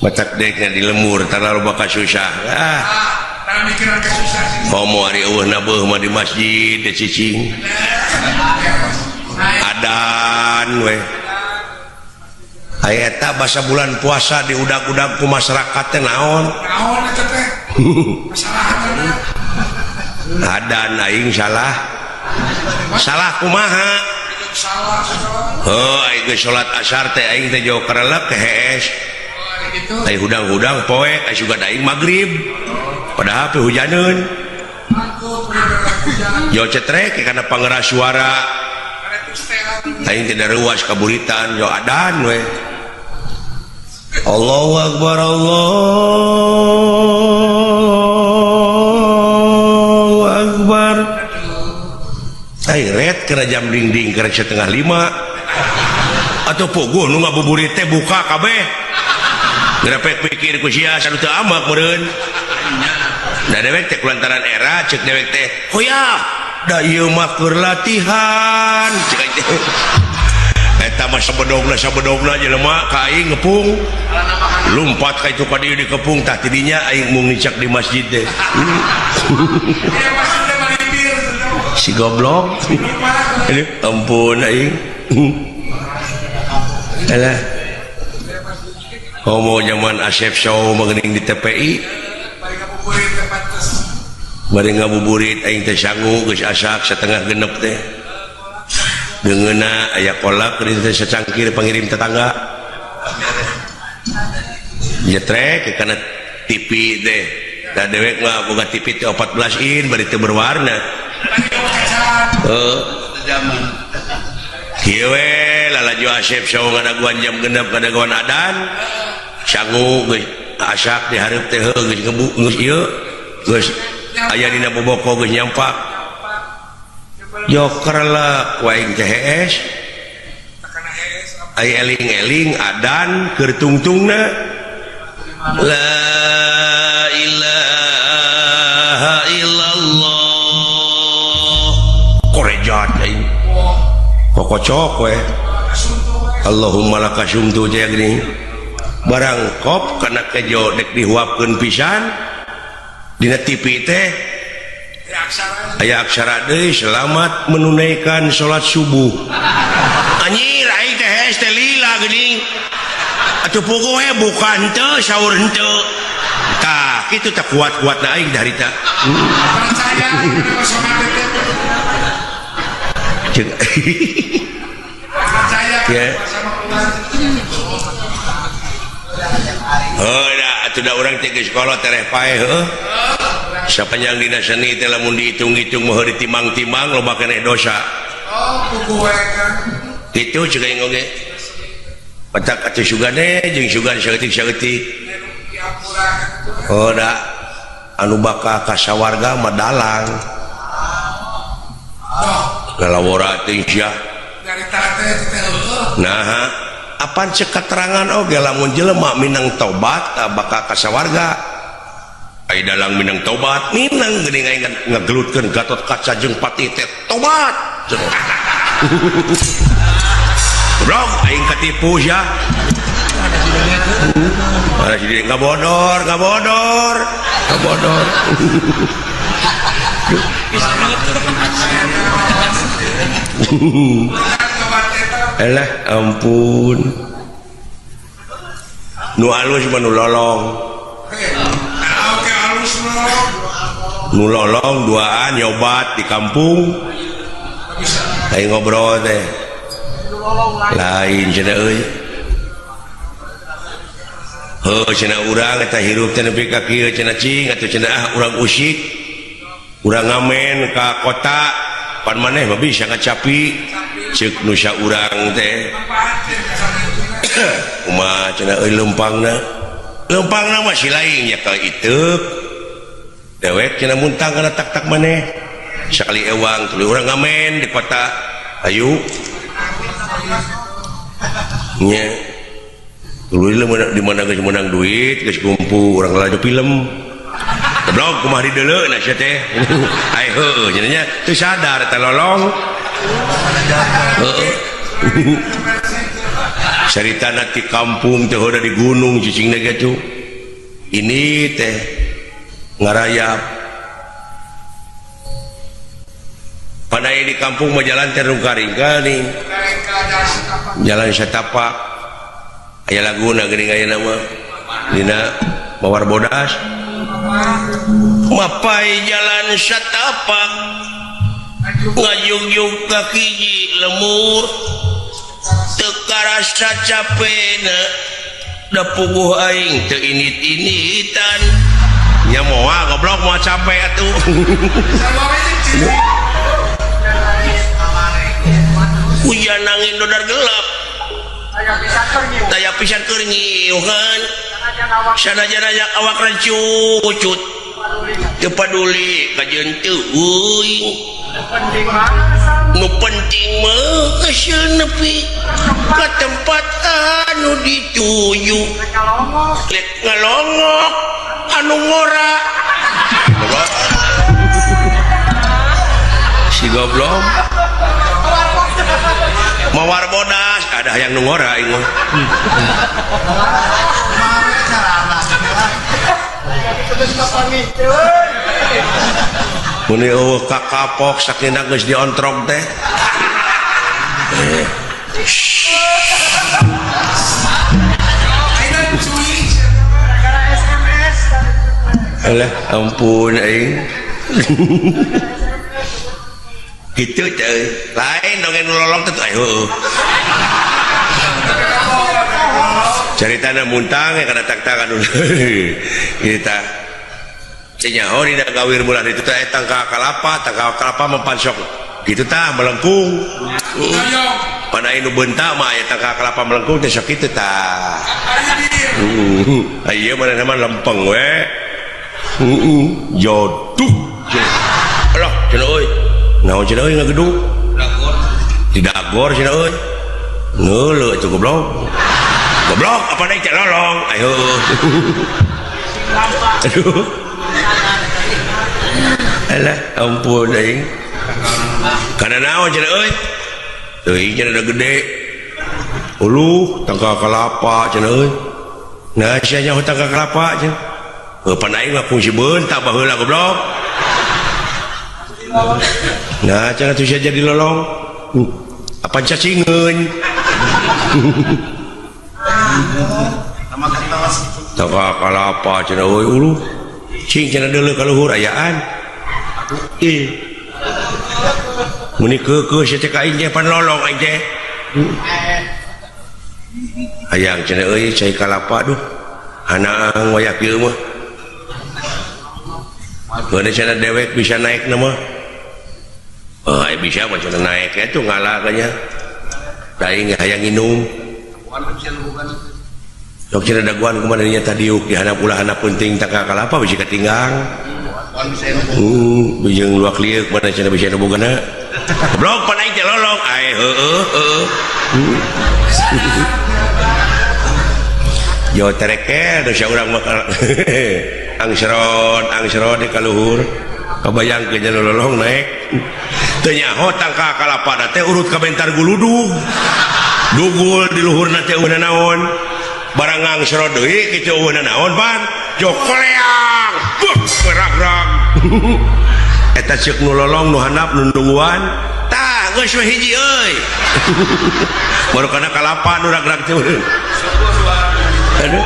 matak deknya di lemur tanah loba kasusah mikiran kasusah sih homo ari eueuh na beuh mah di masjid de cicing adan we aya eta basa bulan puasa di udag-udag ku masyarakat teh naon eta teh masalahan adan aing salah kumaha oh aing geus salat asar teh aing teh jauh karelep ke hees ai hudang-hudang poe ai juga aing magrib padahal teh hujaneun yo cetrek kana pangeras suara aing tidak ruas kaburitan yo adan we Allahu akbar Allahu akbar ai ret kena jam ding-ding kena 4:30 atuh pogo nu ngabuburit teh buka kabeh grepek pikir ku sia sanu teu amak meureun da dewek teh kulantaran era ceuk dewek teh hoya da ieu mah keur latihan ceuk teh eta mah sabedogna jelema ka aing ngepung lumpat ka itu ka dieu di kepung tah tidinya aing mung nicak di masjid teh si goblok ampun aing alah homo zaman Asep Show mengening di TPI bari ngabuburit aing teh sangu geus asak setengah genep teh deungeuna aya kolak di teh secangkir pangirim tetangga jetrek kana TV teh da dewek mah boga TV teh 14 in bari teu berwarna zaman kieu we lalaju Asep Show ngadaguan jam genep ngadaguan adan sangu geus asak di hareup teh geus ngebu geus ieu geus aya dina boboko geus nyampak joker lah waing teh hees aya eling-eling adan keur tungtungna la ilaha illallah korejat aing kokocok we Allahumma lakasumtu teh gini barang kop kana kejo dek dihuapkeun pisan dina TV teh aya aksara deui selamat menunaikan salat subuh anjir aing teh hees teh lila geuning atuh puguh we bukan teu saur henteu tah kitu teh kuat-kuatna aing da harita ceuk ya oh da atuh da urang teh geus kolot tereh pae heuh sapanjang dina seni teh lamun dihitung-hitung mah ditimang-timang loba keneh dosa kitu ceuk aing oge patak atuh sugane jeung sugan saeutik-saeutik oh da anu bakal ka sawarga mah dalang ngalawora teh sia nah apan ceuk keterangan oge lamun jelema minang tobat bakal ka sawarga ai dalang minang tobat minang geuning aing ngagelutkeun Gatot Kaca jeung Pati teh tobat bro aing katipu sia ada jadi ngabodor elah ampun nu alus mah nu lolong nu lolong duaan nyobat di kampung aing ngobrol teh lain cenah euy heuh cenah urang eta hirup teh nepi ka kieu cenah cing atuh cenah urang usik urang ngamen ka kota pan maneh mah bisa ngacapi ceuk nu saurang teh kumaha cenah euy lempangna mah si lain nya ka iteup dewek cenah muntang kana tak-tak maneh sakali ewang tuluy urang ngamen di kota ayu nya tuluy di mana geus menang duit geus kumpul urang laju film goblok kumaha dideuleuna sia teh ai heueuh cenah nya teu sadar eta lolong cerita di kampung teh udah di gunung cicing gitu ini teh ngarayap panai di kampung mau jalan terung karingka nih jalan setapak aya laguna geuning aya nama dina Mawar Bodas mapai jalan setapak ngajung-jung ka hiji lemur teu karasa capena da puguh aing teu init-initan nya moal goblok moal capek atuh hujan angin dodar gelap taya pisan keur ngiuhan sanajan aya awak rancucut teu paduli ka jeung teuing nu penting mah hasil nepi ka tempat anu dituju lek ngalongok anu ngora si goblok Mawar Bodas ada yang nu ngora ieu muni eueuh kakapok sakinda geus diontrog teh alah ampun aing gitu teh lain dongeng lolong teh heueuh caritana muntang ya kada tak-takan dulu kita cenyaho dina gawir bulan itu teh tangka kalapa mempansok gitu tah melengkung panain nu beunta mah aya tangka kalapa melengkung teh sok kitu tah ieu mah nama lempeng we jodoh alah cenah euy naon cenah euy ngagedung tidak agor cenah euy ngeuleuh atuh goblok apa naik cek lolong ayo aduh alah ampun aing kana naon cenah euy teuing cenah da gede uluh tangka kalapa cenah euy nah sia nya tangka kalapa cenah pan aing mah fungsi beunta baheula goblok nah cenah tuh sia jadi lolong apa cacingeun tangka kalapa cenah euy uluh cing cenah deuleu ka luhur ayaan muni keukeuh sia teh ka aing teh pan lolong aing teh hayang cenah euy cai kalapa duh hanaang wayak ieu mah keuna cenah dewek bisa naik na mah bisa mah cenah naik eta ngalah kanya da aing hayang nginum sok cenah daguan kumaha nya tadiuk di handap ulah handap penting tangka kalapa bisi katinggang bijeng luak liuk mana cenah bisa nu bogana goblok pan aing teh lolong ai heueuh yo terekel dosa urang mah angsron di kaluhur kabayangkeun nya lolong naik teu nyaho tangka kalapa teh urut ka bentar guludug dugul di luhurna teh eueuh naon barang ngangsro deui kitu eueuh naon pan jokleang berag-rag eta ceuk nu lolong nu handap nu nungguan tah geus we hiji euy baru kana kalapa nu rag-rag teh aduh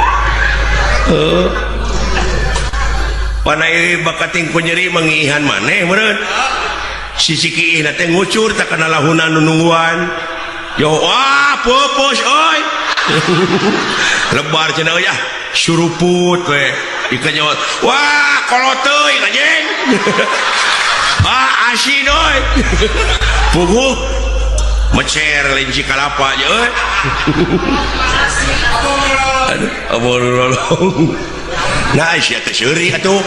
panai bakating penyeri mengihan maneh meureun si cikiih na teh ngucur tak kana lahunan nu nungguan yo wah pupus oi lebar cenah euy suruput we dikanya wah kolot teuy anjing asin oi puguh mecer linci kalapa aja euy aduh abon lolong nah sia teh seuri atuh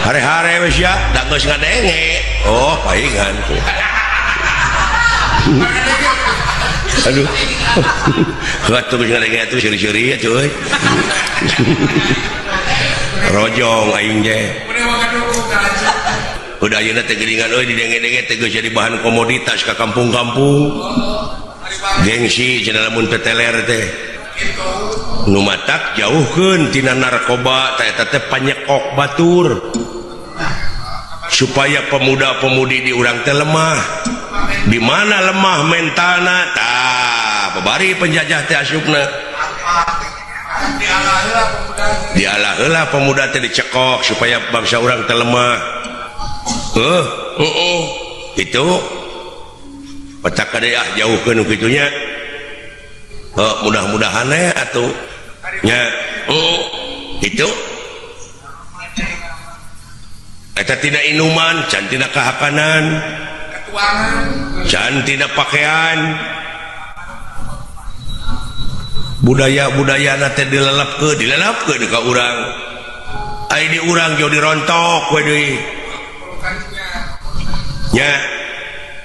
hare-hare we sia da geus ngadenge oh paingan tuh aduh atuh geus ngadenge atuh seuri-seuri atuh euy rojong aing ge udah ayeuna teh geuningan euy didenge-denge teh geus jadi bahan komoditas ka kampung-kampung gengsi cenah lamun teteler teh Gitu. nu matak jauhkeun tina narkoba eta teh panyekok batur supaya pemuda-pemudi di urang teh lemah. Di mana lemah mentalna tah babari penjajah teh asupna dialah heula pemuda teh dicekok supaya bangsa urang teh lemah. Itu petak kade jauhkeun nu kitu nya. Mudah-mudahan atuh nya itu eta tina inuman can tina kahakanan can tina pakaian budaya-budaya teh dilelepkeun ka urang ai di urang jo dirontok we deui nya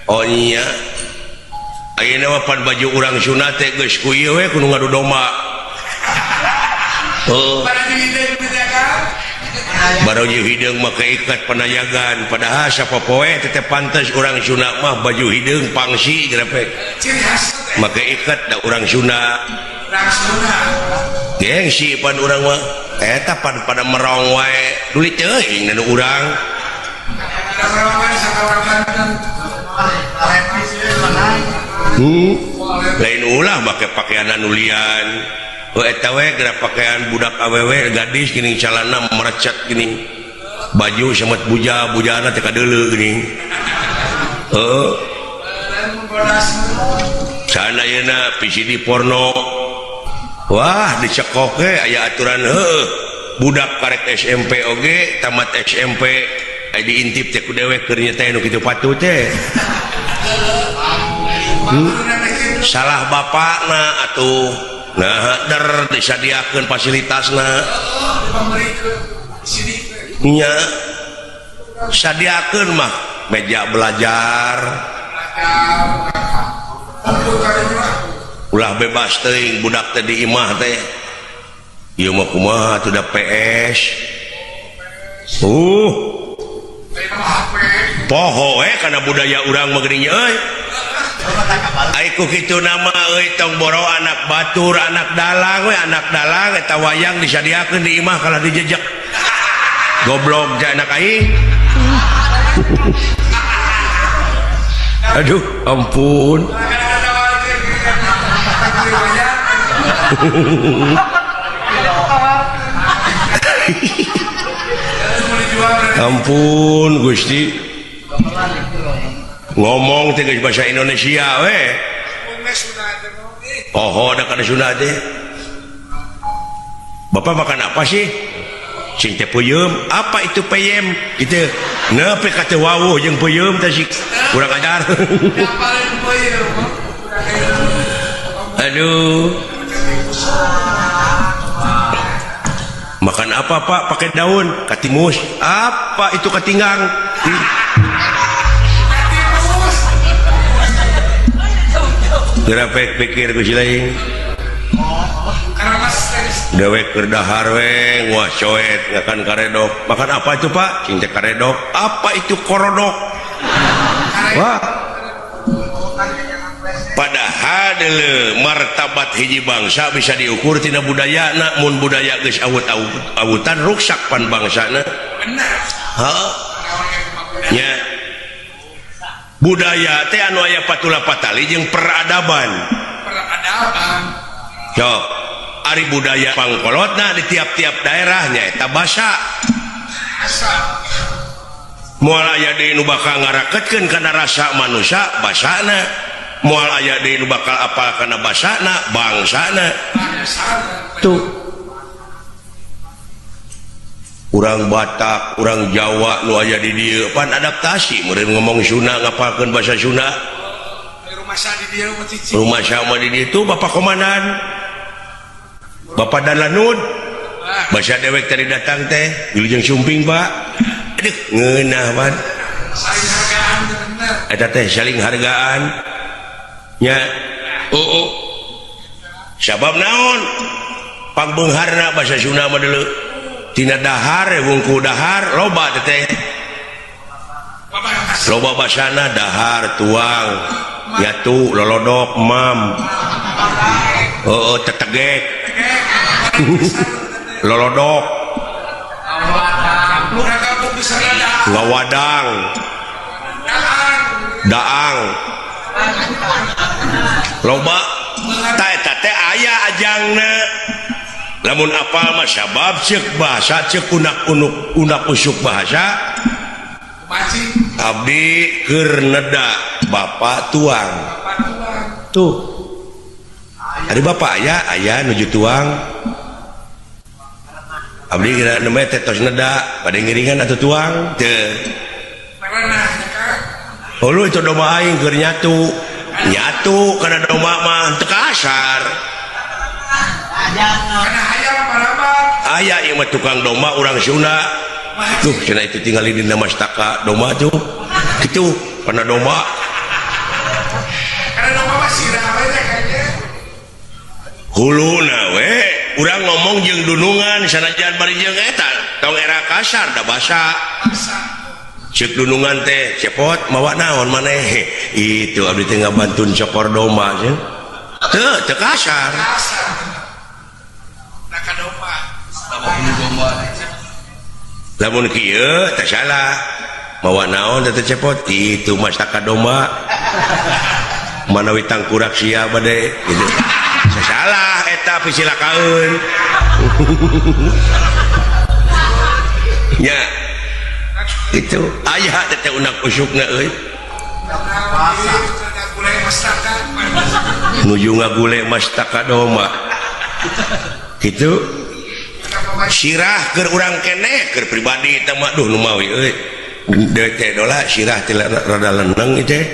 oh nya ayeuna mah pan baju urang Sunda teh geus ku ieu we kudu ngadu domba. Baroji hideung mah keikat panayagan padahal sapopoe teh pantes urang Sunda mah baju hideung pangsi grepek. Make ikat da urang Sunda. Gengsi pan urang mah eta pan pada merong wae dulit teuing nu urang. Lain ulah make pakaian nulian eta we gerak pakaian budak awewe gadis gini calana merecet gini baju semet bujana teh kadeuleu gini sana yeuna PCD porno wah dicekok ge aya aturan budak karek SMP oge tamat SMP aya diintip teh ku dewek keur nya teh nu kitu patuh teh salah bapakna atuh nah der disadiakeun fasilitasna nya sadiakeun mah meja belajar ulah bebas teuing budak teh di imah teh ieu mah kumaha atuh da PS poho we kana budaya urang mah geuning euy aiku kitu nama euy tong boro anak batur anak dalang we anak dalang eta wayang disadiakeun di imah kalah dijejek goblok ja anak aing aduh ampun ampun Gusti ngomong teh geus bahasa Indonesia we da kana Sunda teh Bapak makan apa sih sing teh peuyeum apa itu peyem kitu nepi ka teh wawuh jeung peuyeum teh sik kurang ajar aduh makan apa Pak pakai daun katimus apa itu katinggang gerapek pikir ku silaing dewek keur dahar we nguas coet ngakan karedok makan apa itu Pak cing teh karedok apa itu korodok wah padahal deuleu martabat hiji bangsa bisa diukur tina budayana mun budaya geus awut-awutan ruksak pan bangsana bener nya budaya teh anu aya patula patali jeung peradaban sok ari budaya pangkolotna di tiap-tiap daerahnya eta basa moal aya deui nu bakal ngarakeutkeun kana rasa manusia basana moal aya deui nu bakal apal kana basana bangsana tuh urang Batak urang Jawa nu aya di dieu pan adaptasi meureun ngomong Sunda ngapalkeun bahasa Sunda rumah sama di dieu tuh Bapak komandan Bapak Dalanud bahasa dewek tadi datang teh wilujeng sumping Pak aduh ngeunah pan eta teh saling hargaan nya sabab naon pangbeungharna bahasa Sunda mah deuleu tina dahar wungku dahar loba teh loba basana dahar tuang nyatu lolodok mam tetegek lolodok ngawadang daang loba eta teh aya ajangna lamun apal mah sabab ceuk bahasa ceuk unak usuk bahasa abdi keur neda bapak tuang tuh ada bapak aya nuju tuang abdi kira nembe teh tos neda pada ngiringan atau tuang teu ulu itu domba aing keur nyatu kana domba mah teu kasar karena hayam parabat aya ieu mah tukang domba urang Sunda tuh cenah itu tinggal di mastaka domba tuh kitu kana domba karena domba masih ramainya kayaknya huluna we urang ngomong jeung dunungan sanajan bari jeung eta tong era kasar da basa ceuk dunungan teh cepot mawa naon maneh itu abdi teh ngabantun cokor domba teu kasar nak domba lamun kieu teh salah mawa naon teh cepot itu mastaka domba manawi tangkurak sia bade gitu salah eta pisilakaeun nya itu aya teh unak usukna euy nuju ngagule mastaka domba gitu sirah keur urang keneh keur pribadi teh mah duh nu mawi euy deui teh dola sirah teh rada leneng ieu teh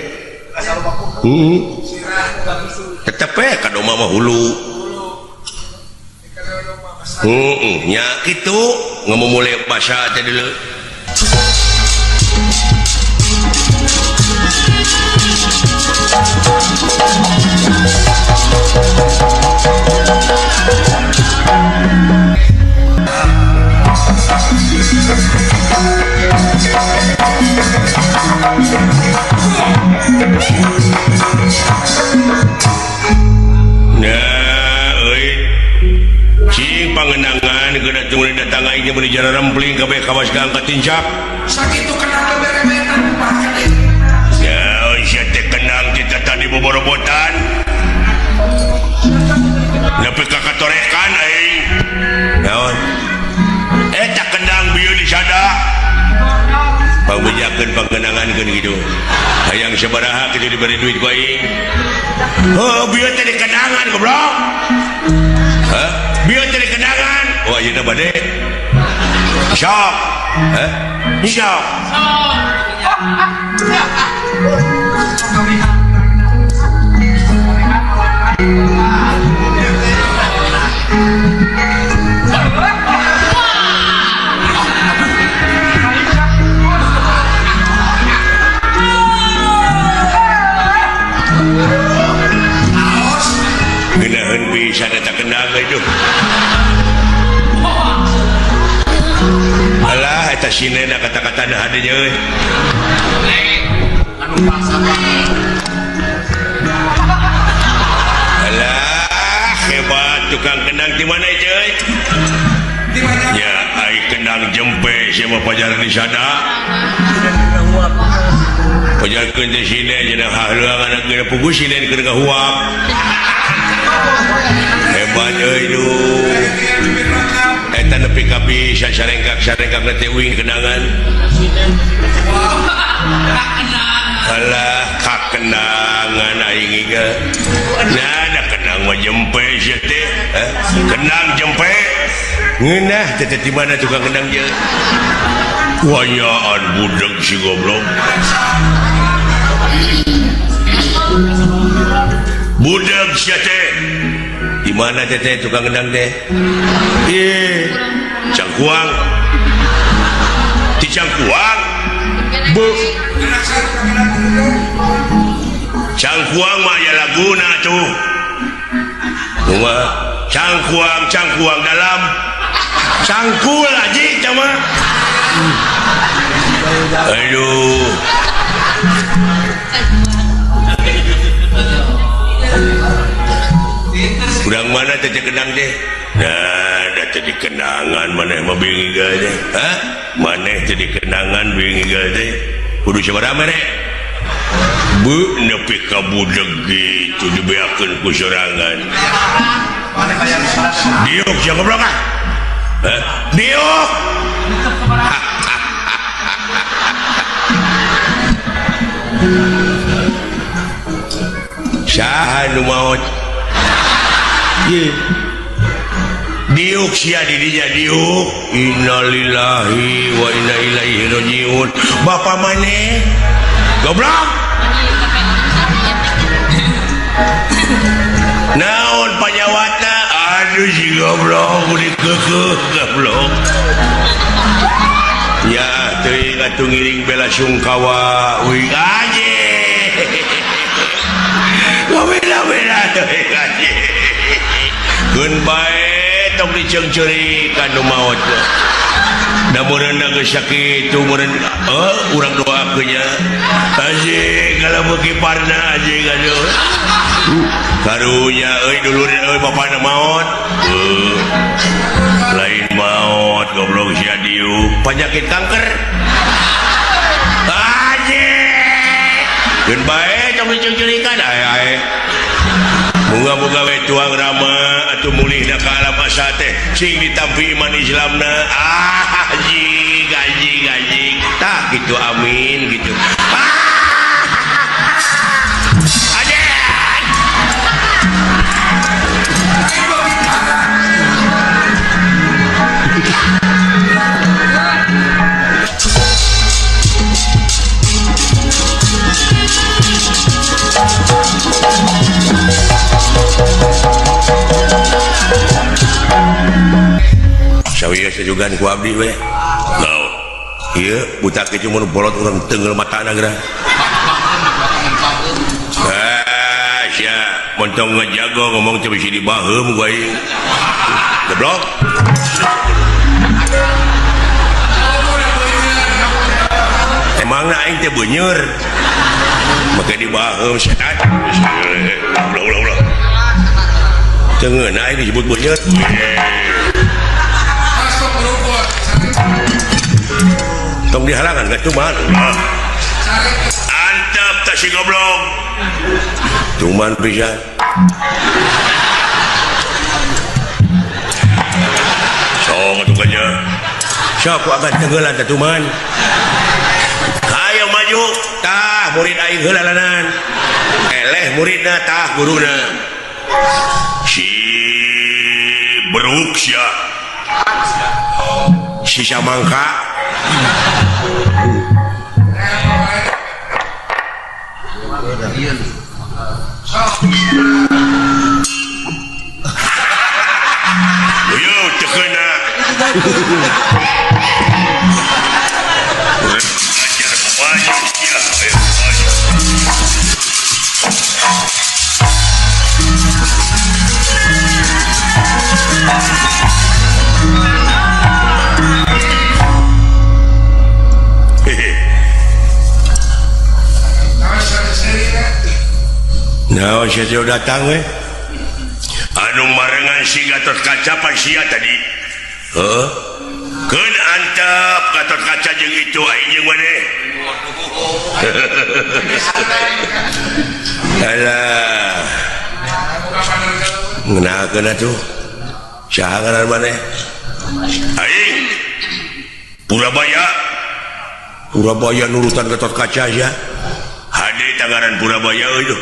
tetep ka domba mah hulu nya kitu ngamumule basa teh deuleu pangenangan geuna tunggu datang aing beri jalan rempling kabeh kawas gang katincak sakitu kenal berebetan bahkan ya sia teh kenang kita tadi boborobotan nepi ka katorekan aing naon eta kenang bieu disada pangbejakeun pangenangankeun kitu hayang sabaraha kitu diberi duit ku aing bieu teh dikenangan goblok biar jadi kenangan wah iya bade sok sok genaheun bisa data kenang itu alah eta sinena kata-kata dah ada euy anu pasar alah hebat tukang kenang di mana euy di mana ya ai kenang jempe siapa pajar di sana pajarkeun teh sine cenah hareung anak geuna pugu sine keur ngahuap hebat euy du eta nepi ka bisa sarengkak teh uing kenangan alah kakenangan aing ge ada kenang mah jempe sia teh kenang jempe ngeunah teh di mana tukang kenang je wayaan budak si goblok budak sia teh di mana teh tukang kendang teh cangkuang di cangkuang bu cangkuang mah ya laguna tuh cangkuang dalam cangkul aja cama aduh Udang mana tadi kenang deh? Nah, dah tadi kenangan mana mau bingi gade? Hah? Mana tadi kenangan bingi gade? Kudu siapa mana? Bu, nepi kabudeg gitu dibeakeun ku sorangan. Diuk siapa goblok ah? Hah? Diuk. Saha nu maot? Ye. Diuk sia di dinya diuk. Innalillahi wa inna ilaihi rajiun. Bapak maneh? Goblok. Naon panyawatna? Aduh si goblok udah kekeh goblok. Ya teuing atuh ngiring bela sungkawa uing aje. Beda-beda teuing aje. Keun bae tong dicengceuri kanu maot. Da meureunna geus sakitu meureun urang doakeun nya. Aje kalabeuki parna aje gaduh. Karunya euy dulur euy bapana maot. Lain maot goblok sia diuk penyakit kanker. Aje. Keun bae tong dicengceurikeun ae. Moga-moga we tuang rama atuh mulih da ka alam asa teh sing ditampi iman Islamna. Gaji tah gitu amin gitu. Aje. Sawiya sajugan ku abdi we. Naon? Ieu buta kitu mun bolot urang teungeul matana geura. Sia montong ngejago ngomong teu bisi dibaheum ku aing. Goblok. Emangna aing teh beuneur. Make dibaheum setan. Ulah. Teungeun aing disebut beuneur. Tong dihalangan ka cuman. Antep tak si goblok. Cuman pisan. Sok atuh kanya. Sok akan tenggelan teh cuman. Hayo maju, tah murid aing heulalanan. Eleh muridna tah guruna. Si beruk sia. Si samangka. Yo tekena. Ajar banyak ya. Nah, saya datang we. Anu marengan si Gatot Kaca pan sia tadi. Keun antep Gatot Kaca jeung itu aing jeung maneh. Alah. Ngeunakeun atuh. Saha ngaran maneh? Aing. Purabaya nurutan Gatot Kaca ya. Hade tangaran Purabaya euy.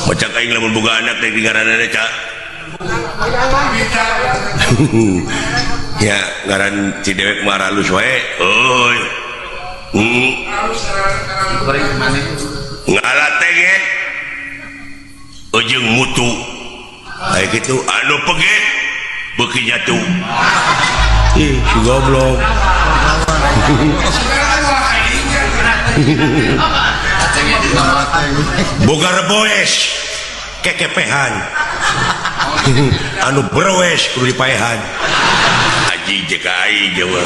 Macam aing lamun boga anak dek ngaranna ca. Ya, ngaran ci dewek mah halus wae. Euy. Ngalatenget. Ujung mutu. Aya kitu anu peget beuki nyatu. Ih, si goblok. Boga reboes kekepehan anu berwes kudu dipaehan aji jekai jawa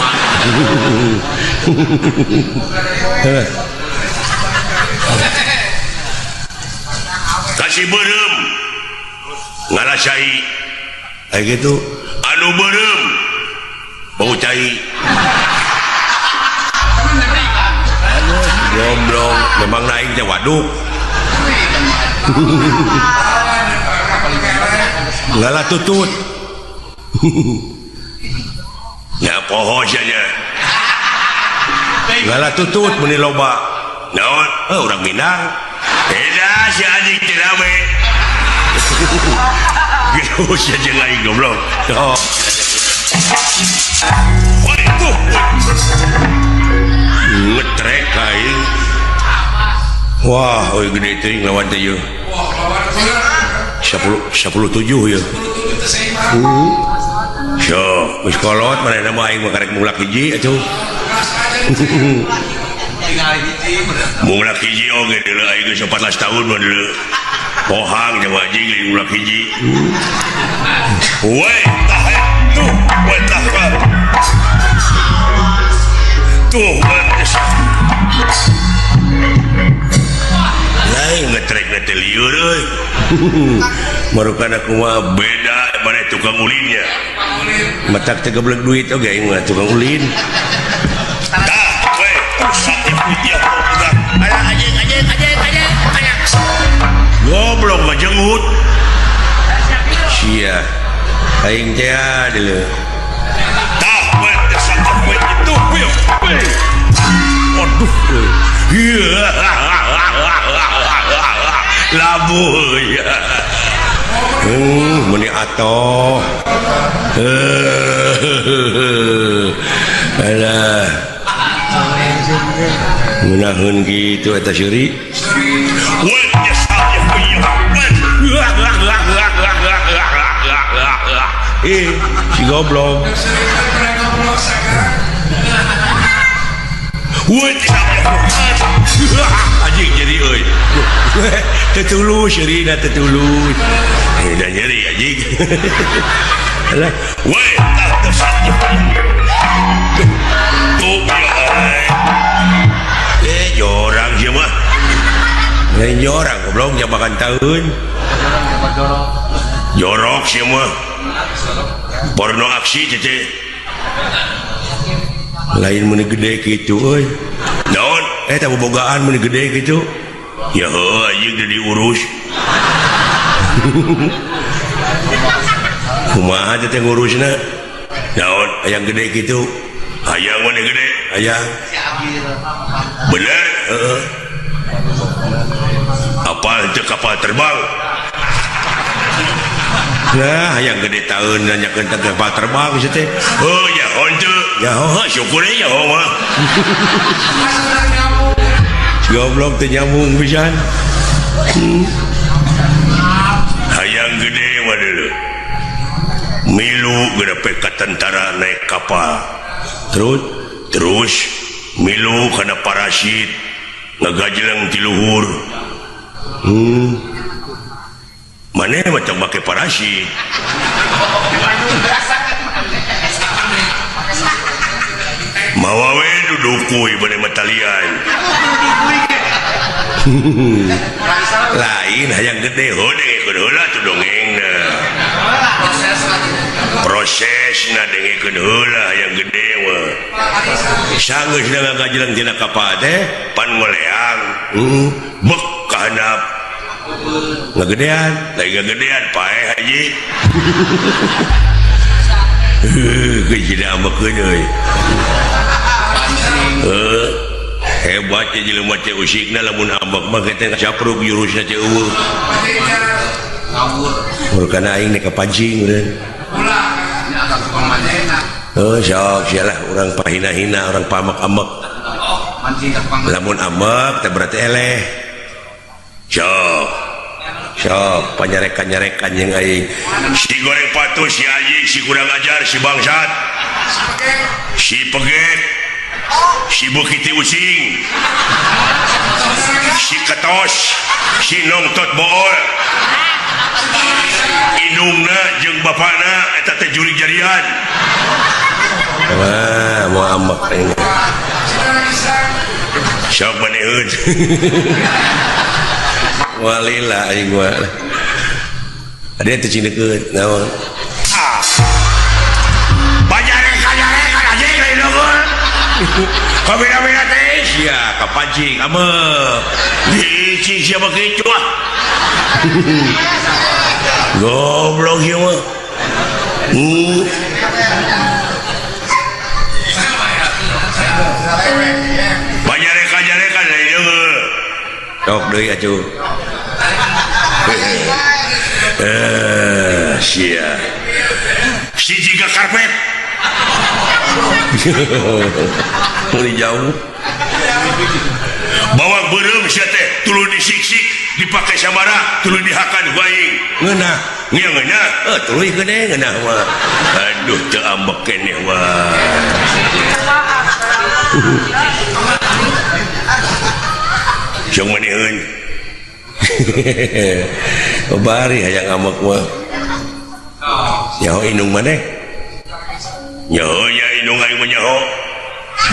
kasih beureum ngalasai kayak gitu anu berem bau cai goblok memang naiknya waduk ngalah tutut ya poho saja ngalah tutut meni loba naon orang Minang beda si anjing tirame gitu saja lagi goblok oh itu ngetrek kain wah oi gede teuing lawan teh yeuh 17 ya so geus kolot manehna mah aing mah karek mulak hiji atuh mulak hiji oge deuleu aing geus 14 tahun mah deuleu pohang jeung anjing lain mulak hiji we tah tuh we tah tuh lain ngetrek nete liur euy marukan aku mah beda mana tukang ulinnya matak teh goblok duit oge aing mah tukang ulin tah we pusat ya budak ada anjing goblok mah jengut sia aing teh deuleu tah we desak we itu we aduh labu ya meni atoh alah ngunaheun kitu eta seuri si goblok anjing jadi euy tetulus seurina tetulus udah nyeri anjing alah we tah tersat tuh ya jorang sih mah lain jorang goblok jabakan tahun jorok sih mah porno aksi cece lain meni gede gitu euy naon eta bobogaan meni gede gitu ya heuh anjing udah diurus kumaha teh ngurusna naon hayang gede gitu hayang mana gede hayang bener heeh apal teu kapal terbang nah hayang gede taeun nanyakeun teh kapal terbang geus teh oh ya henteu ya oh syukur ya oh mah goblok teh nyambung pisan hayang gede mah deuleu milu gedepe ka tentara naik kapal terus milu kana parasit ngagajleng ti luhur maneh mah teu make parasit mawa we dudukuy bade matalian lain hayang gede dengekeun heula tuh dongengna prosesna dengekeun heula hayang gede mah sanggeusna ngagajleng tina kapal teh pan ngoleang bek ka handap ngagedean lain ngagedean pae haji geus jadi ambekeun euy hebat ya jelema teh usikna lamun ambek mah teh capruk jurusna teh eueuh ngawur kana aing nek kapancing urang sok sialah urang pahina-hina urang pamek-amek lamun amek teh berarti eleh sok panyarekan-nyarekan yang aing si goreng patus si aji si kurang ajar si bangsat si peget si bukiti using si ketos si nongtot bool indungna jeung bapana eta teh juri jarian wah mau amak ini sok maneheun walila aing mah ada teh cindekeun naon bajareka aja lain dongol ka beda-beda teh sia ka pancing ameuh dici sia begitu ah goblok ieu mah bajareka lain dongol tok deui atuh sia si jika karpet mulai jauh bawa berem sia teh tuluy disiksik dipakai sabaraha tuluy dihakan baing ngeunah nya ngeunah tuluy gede ngeunah mah aduh teu ambek keneh mah jeung manehun bari hayang ngambek mah nyaho inung maneh nyaho nya inung aing mah nyaho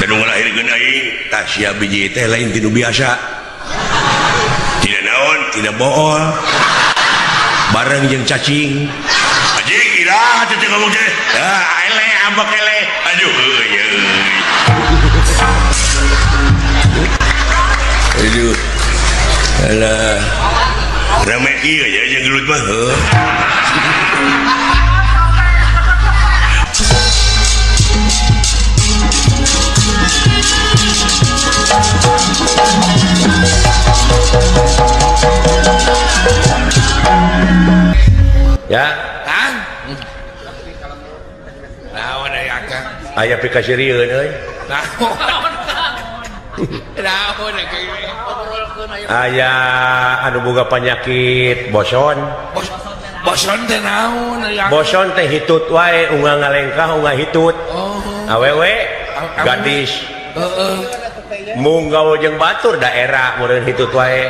dan ngalahirkeun aing tah sia biji teh lain tinu biasa tidak naon tidak bool bareng jeung cacing anjing iraha teh ngomong teh ele ambek ele aduh euy aduh alah rame kieu ya jeung gelut mah ya Kang. Naon aya Kang? aya aplikasi rieun euy Naon aya anu boga penyakit boson boson teh naon aya? boson teh hitut wae ungah ngalengkah ungah hitut awewe gadis munggau jeung batur daerah meureun hitut wae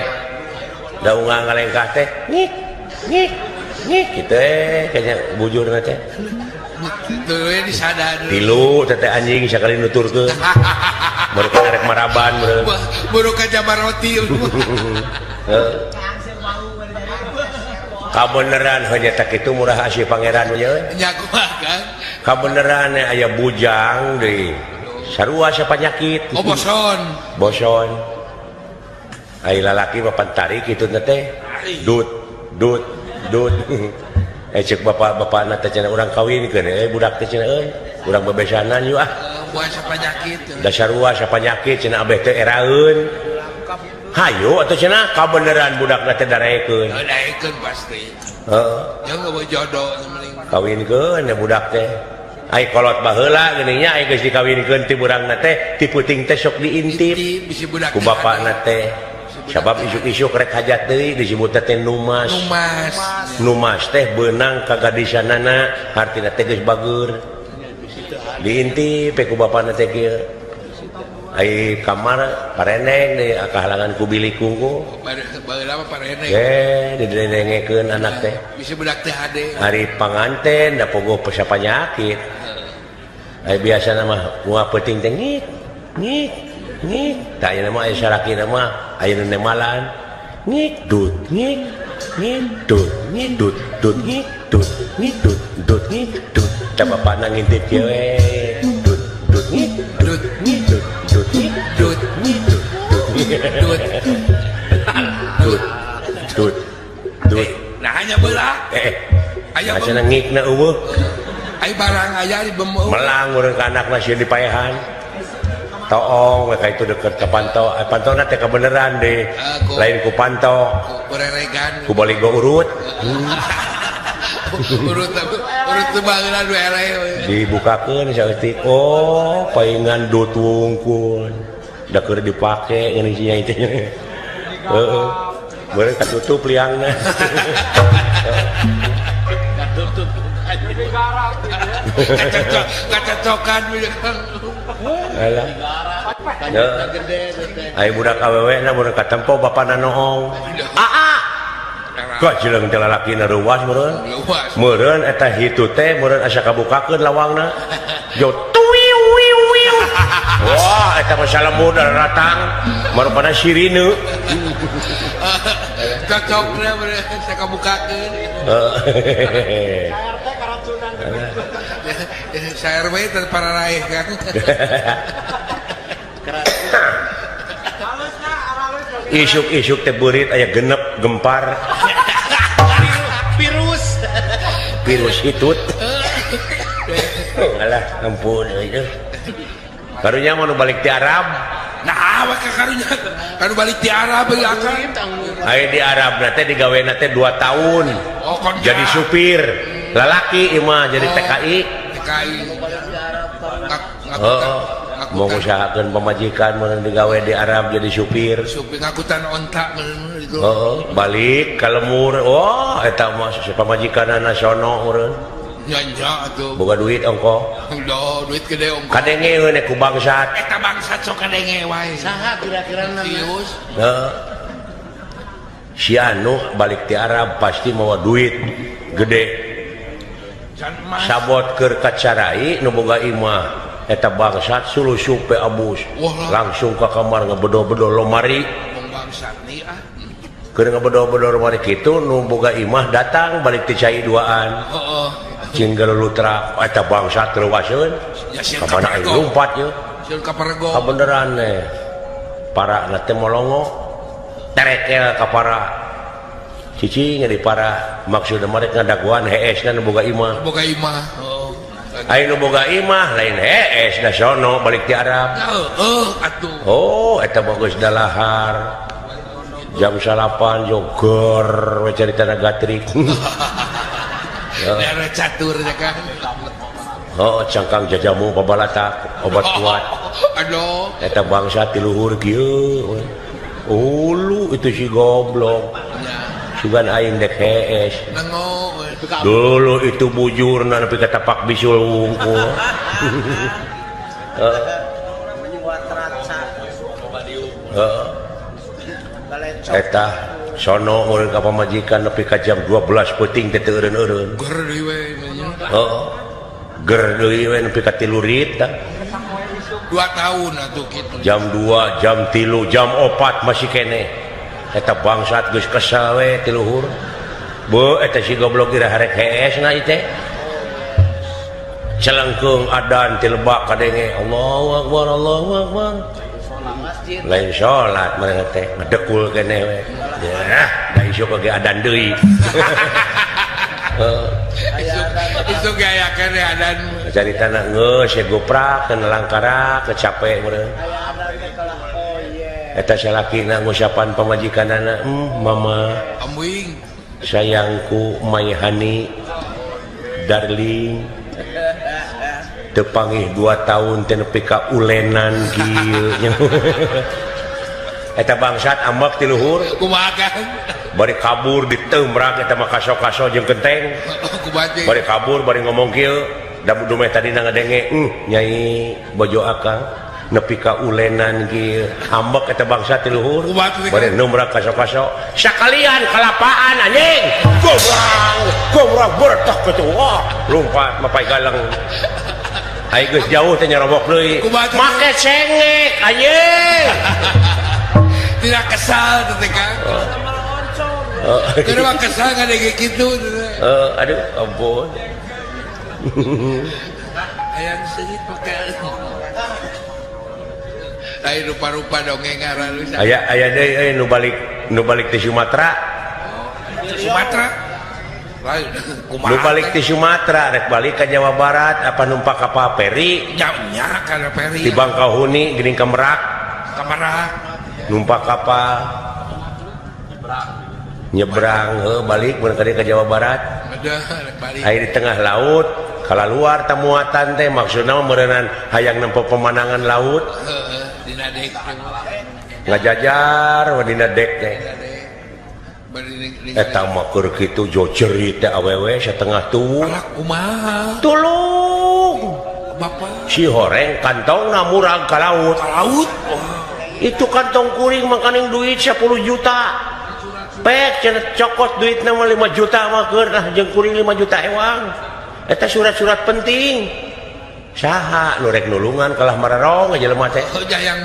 da ungah ngalengkah teh ngik ngik ngik kitu kayaknya bujurna teh Tuh disadar tilu teteh anjing sakali nuturkeun baru karek maraban meureun buru ka Jabaroti kabeneran hanya tak itu murah asih pangeran nya nyaku kan kabeneran aya bujang deui sarua sapanyakit boson ai lalaki papan tarik kitu teh dut cek bapak-bapakna teh cenah urang kawinkeun budak teh cenah urang bebesanan yuk buah sapanyakit da sarua sapanyakit cenah abeh teh eraeun hayu atuh cenah kabeneran budakna teh darekeun daekeun pasti jeung eueuh jodoh kawinkeun budak teh ai kolot baheula geuning nya ai geus dikawinkeun ti burangna teh ti puting teh sok diintip ku bapakna teh sabab isuk-isuk rek hajat deui disebut teh numas teh beunang ka gadisanana artina teh geus bageur diintip ku bapakna teh kieu ai kamar pareneng deui kahalangan ku bilik kungku baheula mah pareneng didengengekeun anak teh bisi budak teh hade hari panganten da pogoh pesapanyakit ai biasana mah nguap peuting teh ngik ngik ngik tah ieu mah aya sarakina mah aya nu nemalan ngik dut ngik ngik dut ngik dut dut ngik dut ngik dut dut ngik dut tah bapakna ngintip kieu dut dut ngik dut ngik dut dut ngik dut ngik dut dut dut nah hanya beula aya cenah ngikna eueuh ai barang aya di bemeu melang urang ka anakna sieun dipaehan toong mereka itu deket ke pantau pantau teh kebeneran deh lain ku pantau kureregan ku baligo urut urut baheula dua ere dibukakeun saeutik oh paingan dut wungkul da keur dipake ngeuning sia itu heeh beureuh katutup liangna katutup kacocokan alah ai budak awewe na budak katempo bapana noong kok jileung teh lalakina ruas meureun eta hitu teh meureun asa kabukakeun lawangna jo tuwiu wiu wiu wah eta mah salamun datang marupana sirine cocokna meureun asa kabukakeun Saya RW para raih kan. Isuk-isuk teh beurit aya genep gempar. Virus hitut. Alah ampun euy. Karunya mau balik ti Arab. Nah, maka karunya kan balik di Arab ya kan. Aya di Arab teh digawena teh 2 tahun. Oh, kon jadi supir. Lalaki imah jadi TKI. TKI. Mau usahakeun pamajikan mun digawe di Arab jadi supir. Supir ngakutan ontak itu. Balik ka lemur. Oh, eta mah pamajikanana sono urang. Nya atuh. Boga duit ongko. Udah duit gede ongko. Kadenge we ku bangsat. Eta bangsat sok kadenge wae. Saha kira-kira Serius? Si anu balik ti Arab pasti mawa duit gede. Sabot keur kacarai nu boga imah eta bangsat sulusup pe abus. Langsung ka kamar ngabedo-bedo lomari. Wong bangsat nih ah. Keur ngabedo-bedo lomari kitu nu boga imah datang balik ti cai duaan. Heeh. Cinggal lutra eta bangsat terwaseun. Ka mana aing lumpat ye. Sieun ka Parego. Beneran para na teh molongo. Terekel ka para cicing di para maksudna mereka ngadaguan heesna nu boga imah. Boga imah. Aing nu boga imah lain hees da sono balik ti Arab. Atuh. Oh, eta bagus dalahar. Jam 8 joger we caritana gatrik. Daerah catur ya kan. Oh, cangkang jajamu babalatak obat kuat. Aduh. Eta bangsa ti luhur kieu. Ulu itu si goblok. Sugan aing dek hees. Nengo. Dulu itu bujurna nepi ka tapak bisul wungkul. Eta sono urang ka pamajikan nepi ka jam 12 peuting teh teu eureun-eureun. Ger deui we nya. Heeh. Ger deui we nepi ka 3 rit. 2 tahun atuh kitu. Jam 2, jam 3, jam 4 masih kene. Eta bangsat geus kesal we ti luhur. Beuh eta si goblok ira harek heesna ieu teh. Celengkeung adan ti lebak kadenge. Allahu Akbar, Allahu Akbar. Lain salat mereka teh ngedekul kene we. Ya, da isu ge adan deui. Itu gaya kene adan. Caritana geus ya goprak teu langkara kecape meureun. Eta salakina ngusapan pamajikanana, mama, Amwing. sayangku, my honey, darling. Teu panggih 2 tahun teh nepi ka ulenan kieu. Eta bangsat ambek ti luhur. Kumaha kan? Bari kabur ditembrak eta mah kaso-kaso jeung genteng. Kumaha? Bari kabur bari ngomong kieu, da dumeh tadina ngadenge, Nyai bojo akang nepi ka ulenan kieu. Ambek eta bangsat ti luhur. Bari nembrak kaso-kaso. Sakalian kalapaan anjing. Gobrang bertak kitu. Wah, lompat mapai galeng. Aing geus jauh teh nyarobok deui. Make cengek anjing. Tidak kesal teh Kang. Kenapa kesal ngadege kitu? Aduh ampun. Ayang seut pakai. Ai rupa-rupa dongeng ngaran. Aya deui nu balik ti Sumatera. Sumatera. Nu balik ti Sumatera rek balik ka Jawa Barat apa numpak kapal feri Jamnya kana feri. di Bangkahuni geuning ka Merak. Kamera. Numpak kapal nyebrang balik mun ka Jawa Barat. Ada balik. Aya di tengah laut kalaluar tamuatan teh maksudna meureunnan hayang nempo pemandangan laut. Dina dek. Ngajajar dina dek teh. Eta mah keur kitu jojerit teh awewe satengah tuwuh. Kumaha? Tulung. Bapak. Si horeng kantongna murag ka laut. Ka laut. Itu kantong kuring makaning duit 10 juta. Pek cenah cokot duitna mah 5 juta mah keur nah jeung kuring 5 juta ewang. Eta surat-surat penting. Saha nu rek nulungan kalah mararong jelema teh.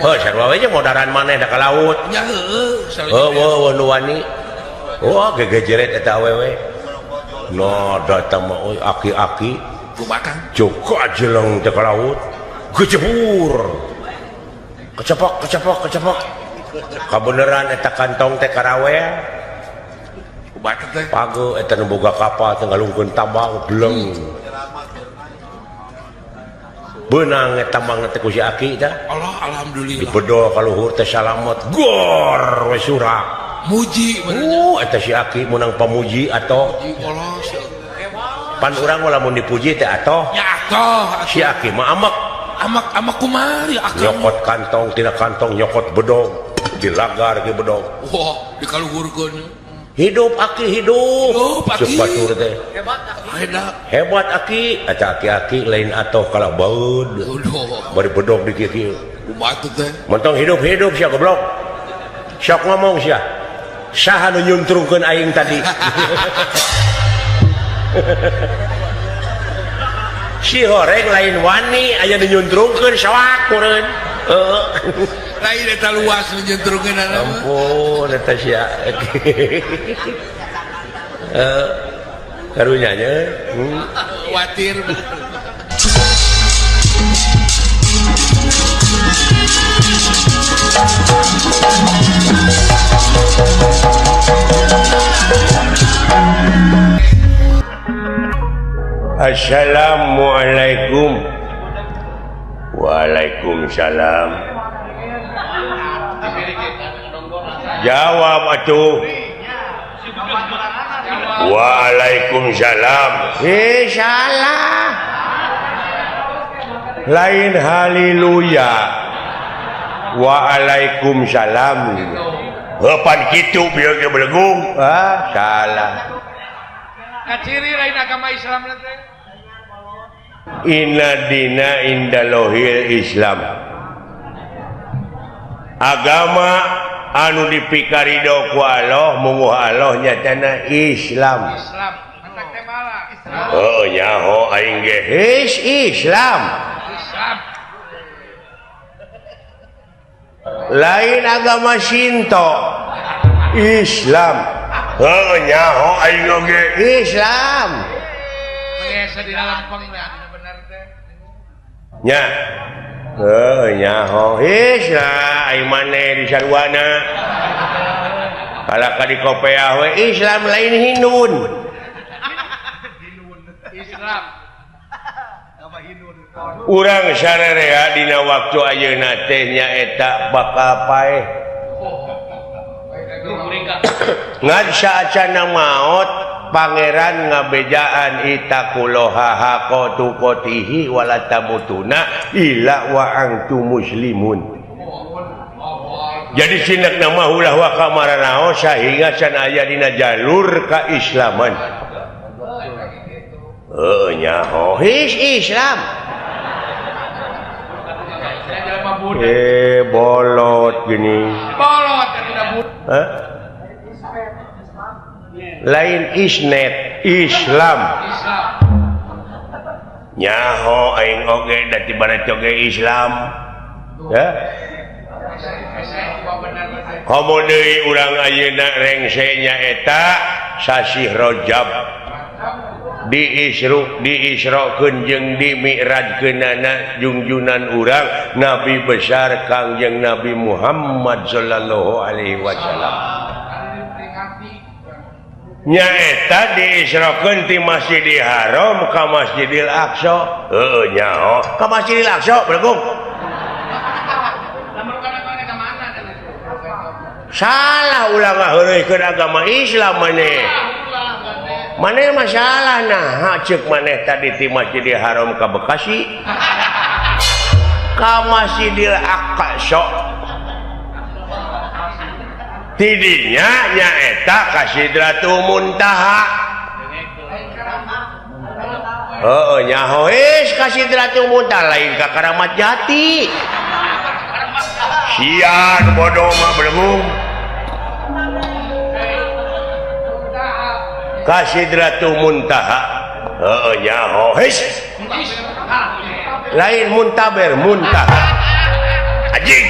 Heuh sarua we jeung modaran maneh da ka laut. Nya heueuh. Heuh nu wani. Wah gegejeret eta awewe. no datang mah aki-aki Kumakan. cukup jeleng teh ka laut gejebur kecepok kabeneran eta kantong teh karawea Kumakan teh. page eta nu boga kapal teh ngalungkeun tambang beleng benang eta mangna teh ku si aki teh Allah alhamdulillah. dipedol ka luhur teh salamet gor we surak Muji eta si aki menang pamuji atau Allah pan urang lamun dipuji teh atoh ya atoh si aki mah amak kumari akang. nyokot kantong tina kantong nyokot bedog dilagar ke bedog Wah, dikaluhurkeun. hidup aki hidup Aki. cepatur teh hebat aki eta aki-aki lain atoh kalah baud Udah. bari bedog di kieu Kumaha teh? mentong hidup sia goblok sok ngomong sia saha nu nyuntrungkeun aing tadi si horeng lain wani aya nu nyuntrungkeun sawak meureun Lain eta luas nyentrungeun anak. ampun eta sia karunya nya Khawatir. Assalamualaikum. Waalaikumsalam. Jawab atuh. Waalaikumsalam. Salah. Lain haleluya. Waalaikumsalam. Pan kitu bieu ge belegung. Salah. Ciri lain agama Islam teh. Inna dina indalohil Islam. Agama anu dipikarido ku Allah mungguh Allah nyatana Islam. Islam. Mata teh malah Islam. Oh nyaho aing ge Islam. Islam. Lain agama Shinto. Islam. Oh nyaho aing ge Islam. Mengesa di Lampung benar teh. Nya. Oh nyaho Islam aing maneh di sarwana. Kalaka di kopeah we Islam lain Hindun. Islam. Urang sararea dina waktu ayeuna teh nyaeta bakal paeh. Ngan saacana maot pangeran ngabejaan itakuloha hakotu kotihi wala tamutuna illa wa antum muslimun. Jadi sinek nama ulah wa kamaranaos sehingga can aya dina jalur kaislaman. Nyaho Islam. Bolot gini. Bolot Hah? Lain isnet Islam. Nyaho aing oge da tibana coge Islam. Ya. Komo deui urang ayeuna rengse nyaeta sasih Rajab. Diisrokeun jeung dimi'rajkeunana junjunan urang Nabi besar Kangjeng Nabi Muhammad sallallahu alaihi wasallam. Nyaeta diisrokeun ti Masjidil Haram ka Masjidil Aqsa. Heuh nyaho, ka Masjidil Aqsa belegung. Salah ulah ngaheureukeun agama Islam maneh. Maneh masalah nah ceuk maneh tadi ti Masjidil Haram ka Bekasi ka Masjidil Aqsa tidinya nyaeta ka Sidratul Muntaha. Nyaho ka Sidratul Muntaha lain ka Karamat Jati. Sian bodoh mah belum ka Sidratul Muntaha. Nyaho lain muntaber muntaha anjing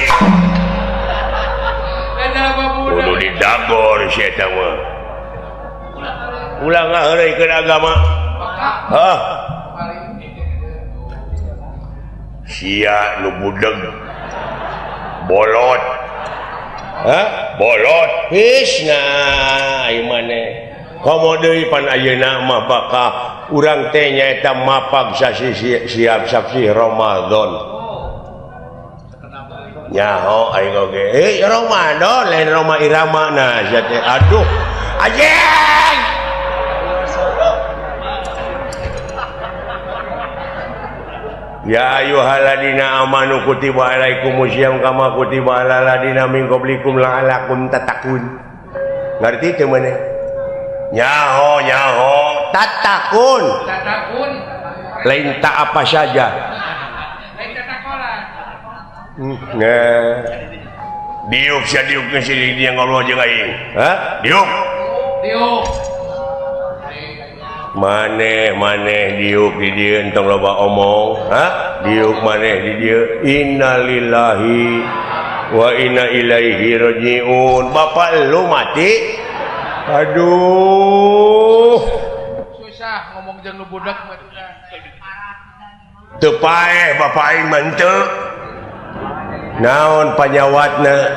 kudu didagor si eta mah ulang ngaheureukeun agama hah sia nu budeg bolot hah bolot hisna ieu maneh komo deui pan ayeuna mah bakal urang teh nyaeta mapag sasi siap saksi Ramadan nyaho aing oge Ramadan lain Roma Irama nah sia teh aduh anjing ya ayyuhalladzina amanu kutiba alaikumusiyam kama kutiba alal ladzina min qablikum la'allakum tattaqun ngarti teu maneh nyaho tatakun lain tak apa saja lain tatakolan diuk sia diuk geus yang Allah jeung aing hah diuk maneh diuk di dieu entong loba omong hah diuk maneh di dieu innalillahi wa inna ilaihi rajiun bapak lu mati aduh susah ngomong jeung nu budak mah teu paeh bapak aing mah teu naon panyawatna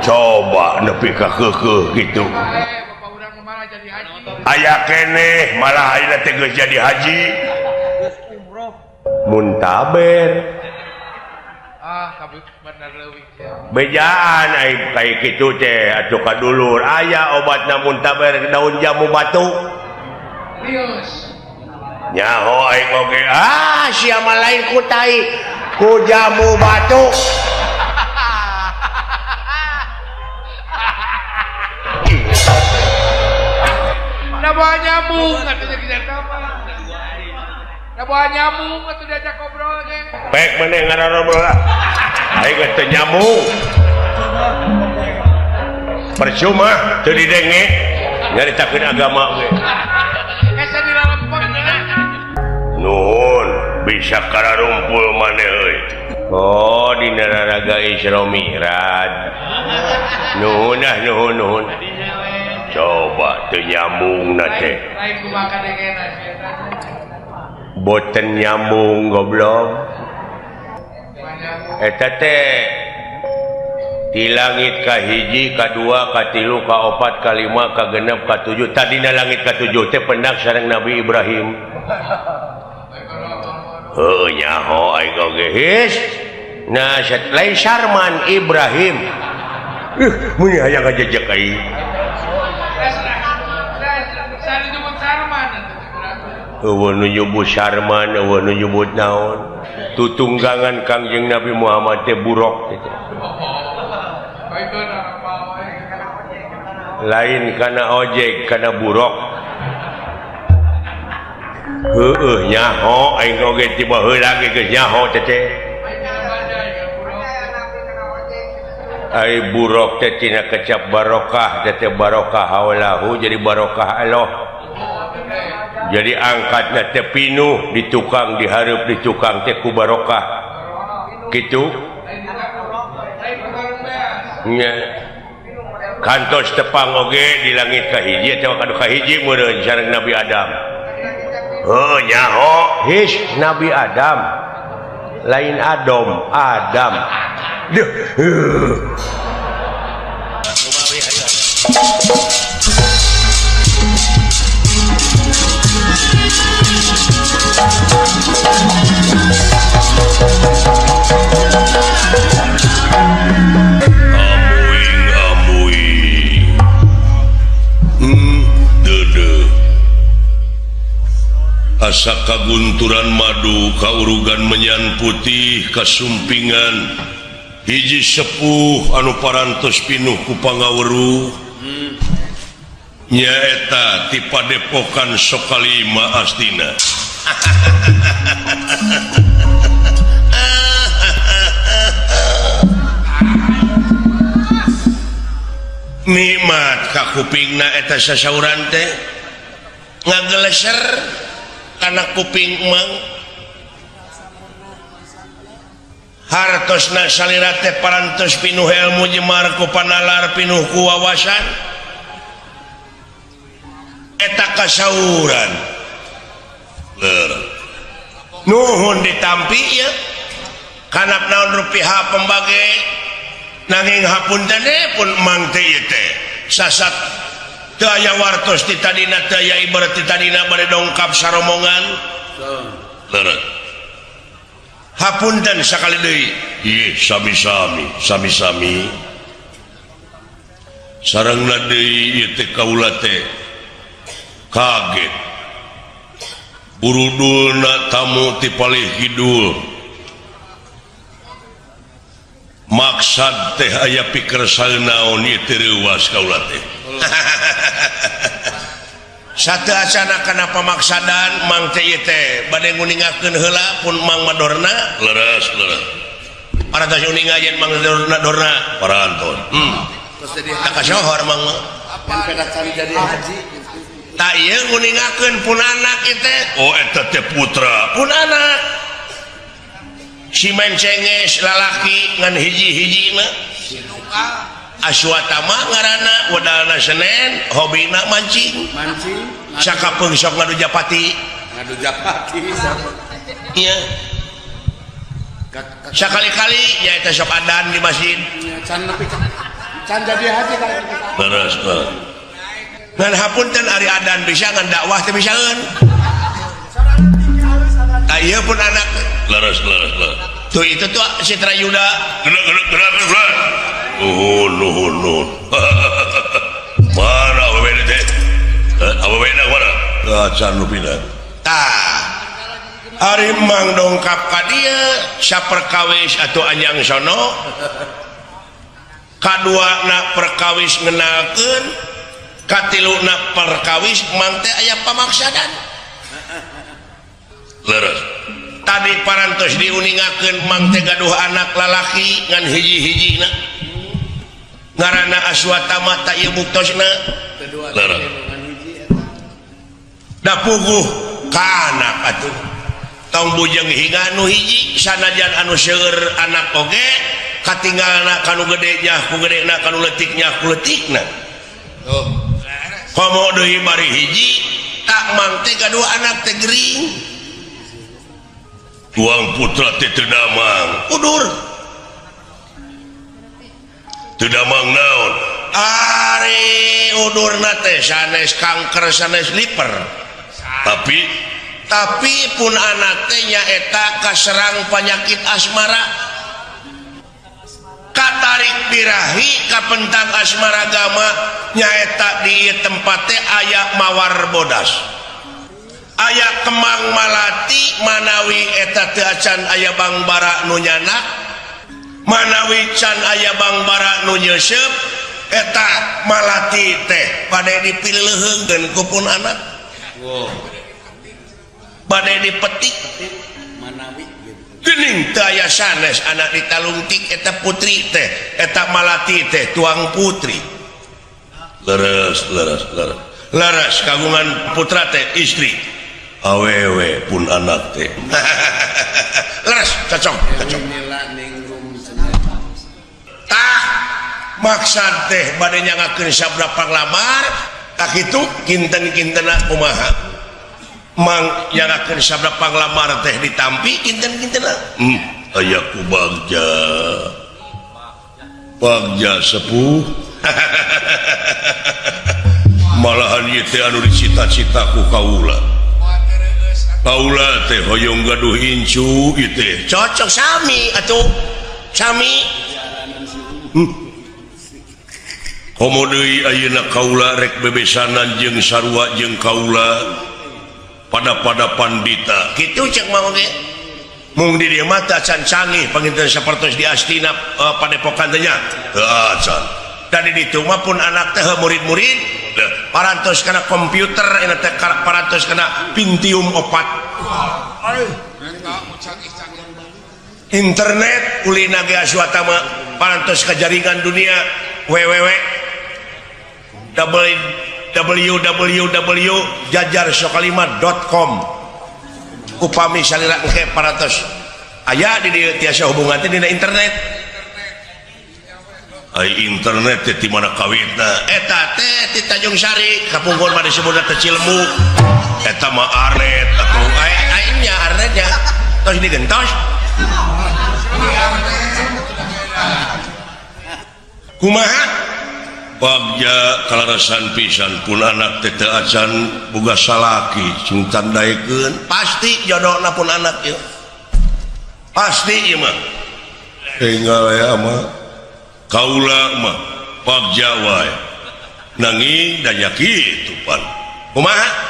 coba nepi ka keukeuh kitu bapak urang malah jadi haji aya keneh malah ayeuna teh geus jadi haji geus umroh muntaber bener leuwih bejaan ai kayak kitu teh atuh kadulur aya obatna muntaber daun jamu batu lius nyaho aing oge sia mah lain ku tai ku jamu batu da bawa nyamuk atuh diajak apa da bawa nyamuk atuh diajak ngobrol ge pek meneh ngarobrol aing geus teu nyambung percuma teu didenge nyaritakeun agama ge asa dilalempeng nuhun bisa kararumpul maneh euy oh dina raraga Isra Mi'raj nuhun coba teu nyambungna teh lain kumaha kadengena boten nyambung goblok eta teh di langit ka hiji ka dua ka tilu ka opat ka lima ka genep ka tujuh tadina langit ka tujuh teh pendak sareng Nabi Ibrahim heuh nyaho aing oge his nah lain Sarman Ibrahim mun aya ngajejek aing eueuh nu nyebut Sarman eueuh nu nyebut naon tutunggangan Kangjeng Nabi Muhammad teh burok gitu. Lain kana ojek kana burok heueuh nyaho aing oge tiba heula ge geus nyaho teh ai burok teh tina kecap barokah teh barokah haulahu jadi barokah Allah jadi angkatna teh pinuh di tukang dihareup di tukang teh ku barokah kitu nya kantos tepang oge di langit ka hiji teh kadu ka hiji meureun sareng Nabi Adam heuh nyaho his Nabi Adam lain Adam deuh asa kagunturan madu kaurugan menyan putih kasumpingan hiji sepuh anu parantos pinuh ku pangaweruh nyaeta ti padepokan Sokalima astina nikmat ka kupingna eta sasauran teh ngageleser kana kuping mang hartosna salira teh parantos pinuh ilmu jemar ku panalar pinuh ku wawasan eta kasauran nuhun ditampi ya kanap naon rupiah pembagai nanging hapunten pun mang teh sasat teu aya wartos ti tadina teu aya ibarat ti tadina bade dongkap saromongan leureut hapunten sakali deui ieu sami-sami sarengna deui ieu teh kaula teh kaget burudulna tamu ti palih kidul maksad teh aya pikersal naon ieu teh reuwas kaula teh satu acana kana pamaksadan mang teh ieu teh bade nguningakeun heula pun mang madorna leres parantos uningajeun mang madorna parantos terus jadi tak kasohor mang yang pedacan jadi haji tak ieu nguningakeun pun anak ieu teh oh eta teh putra pun anak si mencenges lalaki ngan hiji-hijina Aswatama ngaranna wadalna Senen hobina mancing sakapeung sok ngadu japati iya sakali-kali nyaeta sok adan di masjid can jadi haji terus ngan hapunten ari adan bisa ngan dakwah teh bisaeun ieu pun anak leres tuh itu tuh Citra Yuda gerak nuhun mana awewena teh awewena mana acan nu pindah tah ari mang dongkap ka dieu saperkawis atuh anjang sono kaduana perkawis ngenalkeun katiluna perkawis mang teh aya pamaksadan leres tadi parantos diuningakeun mang teh gaduh anak lalaki ngan hiji-hijina ngaranna Aswatama ta ieu buktosna leres da puguh ka anak atuh tong bujeng hinga nu hiji sanajan anu seueur anak oge katinggalna kanu gede nya ku gedena kanu leutik nya ku leutikna komo deui bari hiji tak mang teh gaduh anak teh gering tuang putra teh teu damang udur teu damang naon ari udurna teh sanes kanker sanes liver tapi pun anak teh nyaeta kaserang penyakit asmara katarik birahi kapentang asmara gama nyaeta di tempat teh aya mawar bodas aya kemang malati manawi eta teu acan aya bangbara nu nyanak manawi can aya bangbara nu nyeuseub eta malati teh bade dipileuheungkeun ku pun anak bade dipetik manawi geuning teu aya sanes anak ditalungtik eta putri teh eta malati teh tuang putri leres kagungan putra teh istri awewe pun anak teh leres cocok tah maksad teh bade nyangakeun sabda panglamar tak kitu kinten-kintena kumaha mang nyangakeun sabda panglamar teh ditampi kinten-kintena aya ku bagja sepuh malahan ieu teh anu dicita-cita ku kaula teh hoyong gaduh incu ieu teh cocok sami atuh sami komo deui ayeuna kaula rek bebesanan jeung sarua jeung kaula pada pandita kitu cek mah oge mung di dieu mah teh acan canggih panginten sapertos di Astina padepokan teh nya teu acan dan di ditu mah pun anak teh murid-murid parantos kana komputer eta teh parantos kana Pentium 4 internet ulina ge Aswatama parantos ka jaringan dunia www.jajarsokalimat.com upami salira engke parantos aya di dieu tiasa hubungan teh dina internet internet di mana kawitna eta teh di Tanjung Sari kapungkur mah disebutna teh Cilemu eta mah arnet atuh aingnya arnetnya tos digentos kumaha bagja kalarasan pisan pun anak teh teu acan boga salaki sing tandaikeun pasti jodohna pun anak ieu pasti ieu mah tinggal ya mah kaula mah bagja wae nanging danya kitu pan kumaha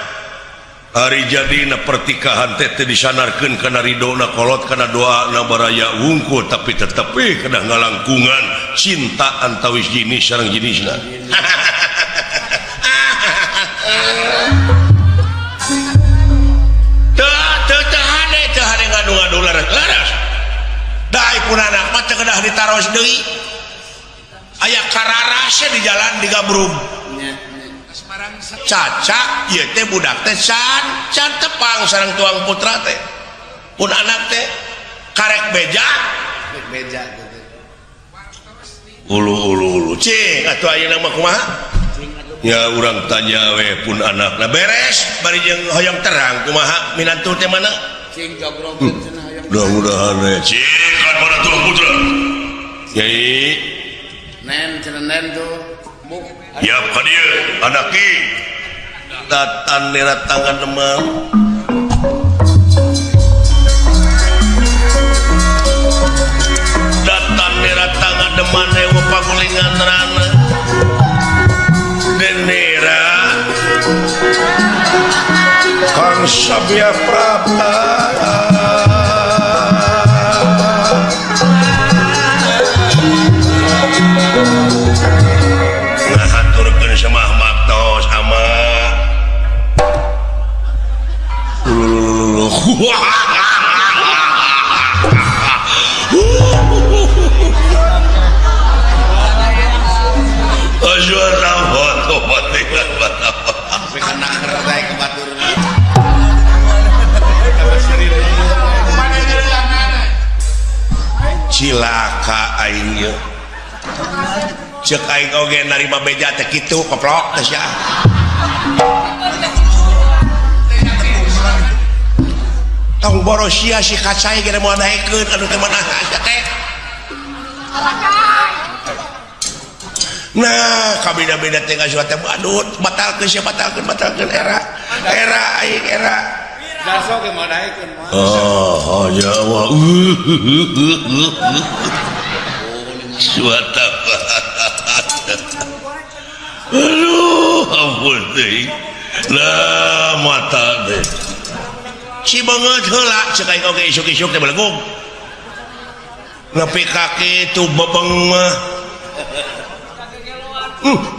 hari jadina pertikahan teh disanarkeun kana ridona kolot kana doana baraya wungkul tapi tetep kana ngalangkungan cinta antawis jenis sareng jenisna teu hade ngadu-ngadu laras daai pun anak mah teu kedah ditaros deui aya kararasnya di jalan di Gabrug caca ieu teh budak teh can tepang sareng tuang putra teh pun anak teh karek beja gitu ulu cing atuh ayeuna mah kumaha ya urang tanya we pun anakna beres bari jeung hoyong terang kumaha minantu teh mana cing jogrogkeun cenah hoyong mudah-mudahan we cing kan mana tuang putra nyai nen cenah nen tuh ya ka dieu anaki datan nira tangan demam datan nira tangan demam hewa pagulingan rana denera Kang Sabya Prabta ngahaturkeun semah maktos ama cilaka aing ye cek aing oge narima beja teh kitu koplok teh sia tong borosia si kacai geus moal daekeun anu teh manah teh nah kabeda-beda teh ngasuat teh aduh batalkeun sia batalkeun era aing era daso ge moal daekeun mah oh Jawa suata aduh ampun teh lah mata teh si banget heula cek aing oge isuk-isuk teh belegug nepi ka kitu bebeng mah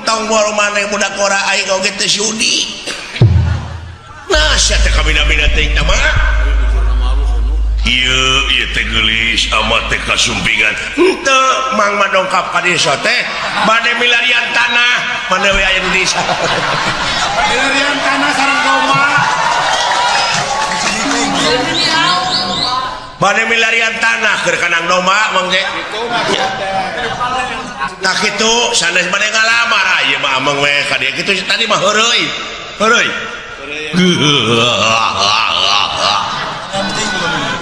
tong boro maneh budak ora aing oge teh sudi nah sia teh kabina-bina teh teh mah ieu teh geulis amat teh kasumpingan henteu mang madongkap ka desa teh bade milarian tanah mana we aya di desa milarian tanah sareng koma bade milarian tanah keur kanang domba mangge tak kitu sanes bade ngalamar aya mah amang we ka dieu kitu tadi mah heureuy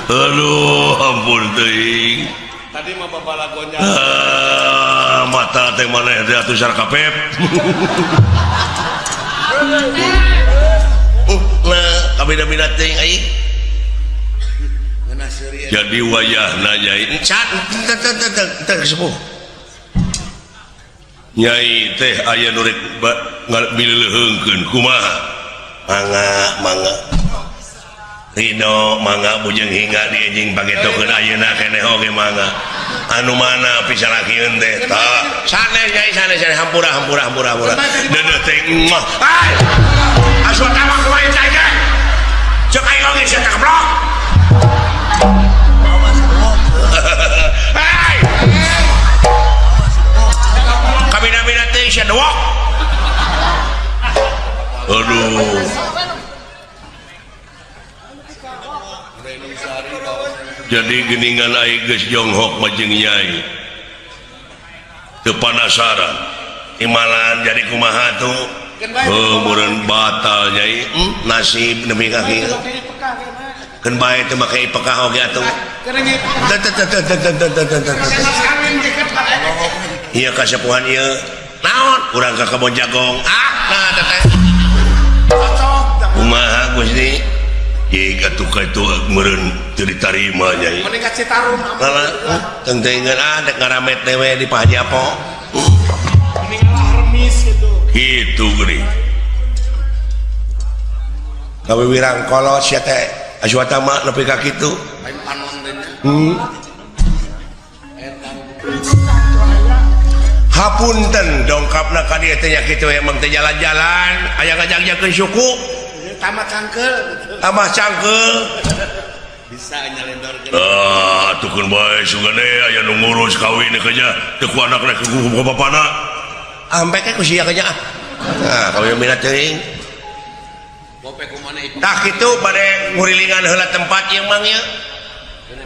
aduh ampun teuing tadi mah babala gonjang mata teh maneh teh atuh sarkapep nah kabeda-beda teuing aing jadi wayahna nyai can teh sepuh nyai teh aya nu rek bileuheungkeun kumaha mangga Rino mangga bujeng hingga di enjing pagetokeun ayeuna keneh oge mangga anu mana pisalakieun teh tah sanes nyai sanes hampura deudeuh teh mah ai asup tawang kumaha cai teh ceuk aing oge sia teh keblok ai kabina-bina teh sia dewok aduh jadi geningan aing geus jonghok majeng nyai penasaran imalan jadi kumaha tuh meureun batal jadi nasib demi kaki kan bae teu make pekah oge atuh ieu kasepuhan ieu naon urang ka kebon jagong nah teteh kumaha Gusti jika tuh itu meureun teu ditarima nyai meningkat Citarum teu teuingeun dek ngaramet dewe di Pajapo meninggal Hermis gitu geuning gawe wirang kolot sia teh Aswatama nepi ka kitu lain panon deui hapunten dongkapna ka dieu teh nya kitu emang teh jalan-jalan aya ngajak-jakeun suku tamat cangkeul tambah cangkeul bisa nyalendorkeun tukeun bae sugane aya nu ngurus kawin kerja teu ku anakna ku bapana ampe ke ku sia kerja nah kawin minat teuing bope kumaha ieu tah kitu bade ngurilingan heula tempat ieu mang nya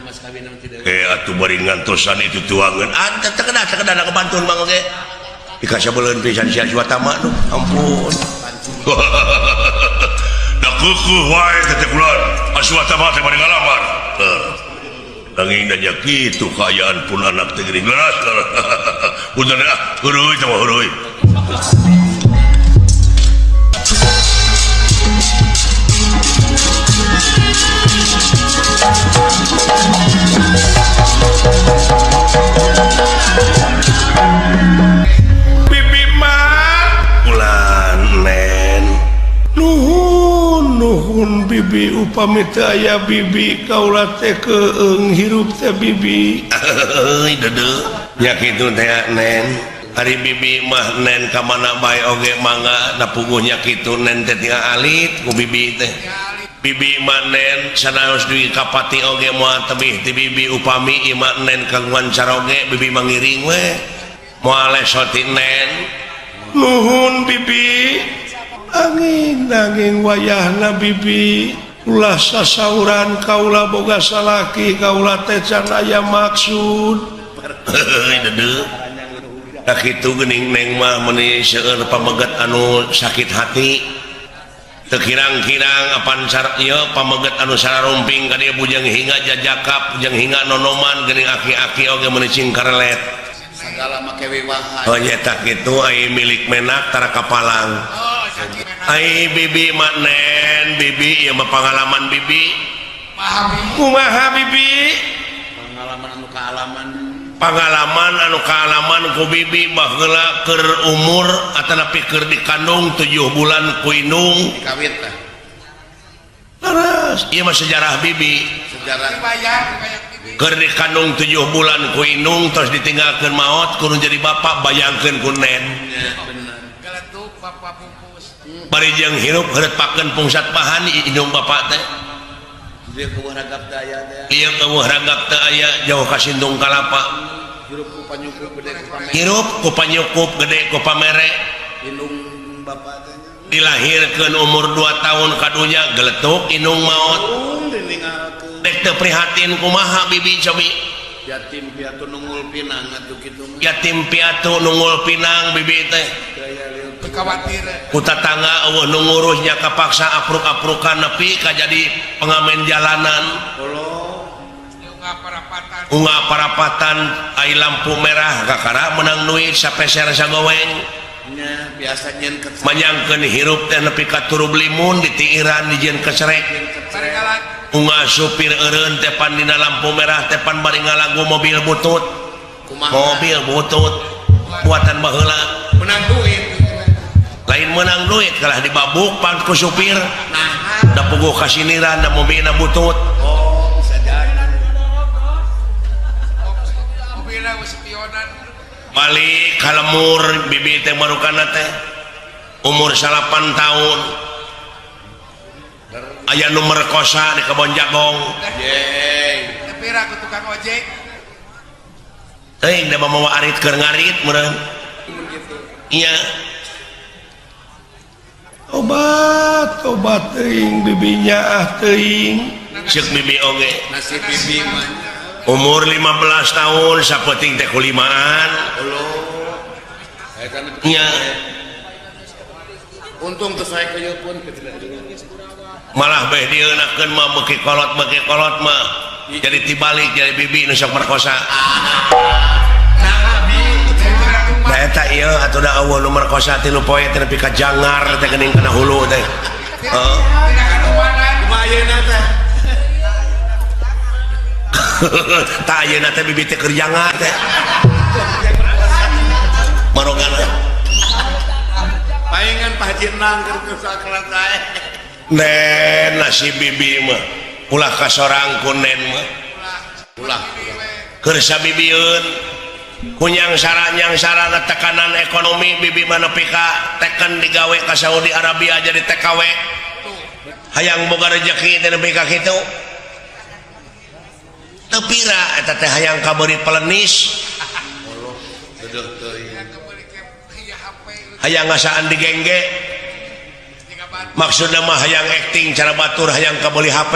mas kawin nama tidak atuh bari ngantosan itu tuangeun teu kedah kebantuan mang oge dikasabeuleun pisan sia Aswatama nu ampun da keukuh wae teh kulan Aswatama teh bari ngalamar nanging da nya kitu kaayaan pun anak teh geuning geus punten heureui teh heureui bibi mah ulan nen nuhun bibi upami teu aya bibi kaula teh keung hirup teh bibi euy deudeu nya kitu teh nen ari bibi mah nen ka mana bae oge mangga da puguhnya kitu nen teh tinggal alit ku bibi teh bibi manen sanaos duwi kapati oge moal tebih ti bibi upami ima nen kagungan caroge bibi mangiring we moal lesoti nen nuhun bibi angin wayahna bibi ulah sasauran kaula boga salaki kaula teh can aya maksud deudeu da kitu geuning neng mah meuni seueur pameget anu sakit hati tekirang-kirang apan ieu pameget anu sararumping ka dieu bujang hinga jajakap bujang hinga nonoman geuning aki-aki oge meuni cing karelet segala make wiwahan oh nya tak kitu ai milik menak tara kapalang ai bibi manen bibi ieu mah pangalaman bibi kumaha bibi pengalaman anu kaalaman ku bibi baheula keur umur atanapi keur dikandung 7 bulan ku indung kawit teh terus ieu mah sejarah bibi sejarah keur dikandung 7 bulan ku indung terus ditinggalkeun maot kudu jadi bapak bayangkeun ku nen bener galetuk bapak pupus bari jeung hirup heurepakeun pungsat bahan indung bapak teh dia keueuh ragap teh aya teh ieu keueuh ragap teh aya jauh ka sindung kalapa hirup ku panyukup gede ku pamere hirup ku panyukup gede ku pamere indung bapak teh dilahirkeun umur 2 tahun kadunya geletuk indung maot dek teu prihatin kumaha bibi cobi yatim piatu nungul pinang atuh kitu mah yatim piatu nungul pinang bibi teh khawatir ku tatangga eueuh nu ngurusnya kapaksa apruk-aprukan nepi ka jadi pengamen jalanan unggah parapatan ai lampu merah kakara menang duit sapeser sagoweng nya biasa nyen manyangkeun hirup teh nepi ka turu limun ditiiran dijieun kecerek unggah supir eureun teh pan dina lampu merah teh pan bari ngalagu mobil butut mobil butut buatan baheula menang duit lain menang duit kalah dibabuk pan ku supir da puguh kasiniran da mobilna butut bisa jadi mobilna geus spionan balik ka lemur bibi teh marukana teh umur 8 tahun aya nu merkosa di kebon jagong yeay tapi ra ku tukang ojek teuing da mamawa arit keur ngarit meureun iya obat teuing bibinya teuing ceuk bibi oge nasib bibi mah umur 15 tahun sapeting teh kulimaan nya untung tuh saya kayak pun malah beh dieunakeun mah beuki kolot mah jadi tibalik jadi bibi nu sok merkosa nah eta ieu atuh eueuh nu merkosa 3 poe teh nepi ka jangar teh geuning kana hulu teh heeh kumayeuna teh tah ayeuna teh bibi teh keur jangar teh marogana paingan Pak Haji Enang keur sakrat sae nen nasi bibi mah ulah kasorang ku nen mah ulah keur sabibieun kunyang sarana tekanan ekonomi bibi mah nepi ka teken digawe ka Saudi Arabia jadi TKW hayang boga rezeki teh nepi ka kitu teu pira eta teh hayang kabeurit pelenis hayang ngasaan digengge maksudna mah hayang acting cara batur hayang kabeuli HP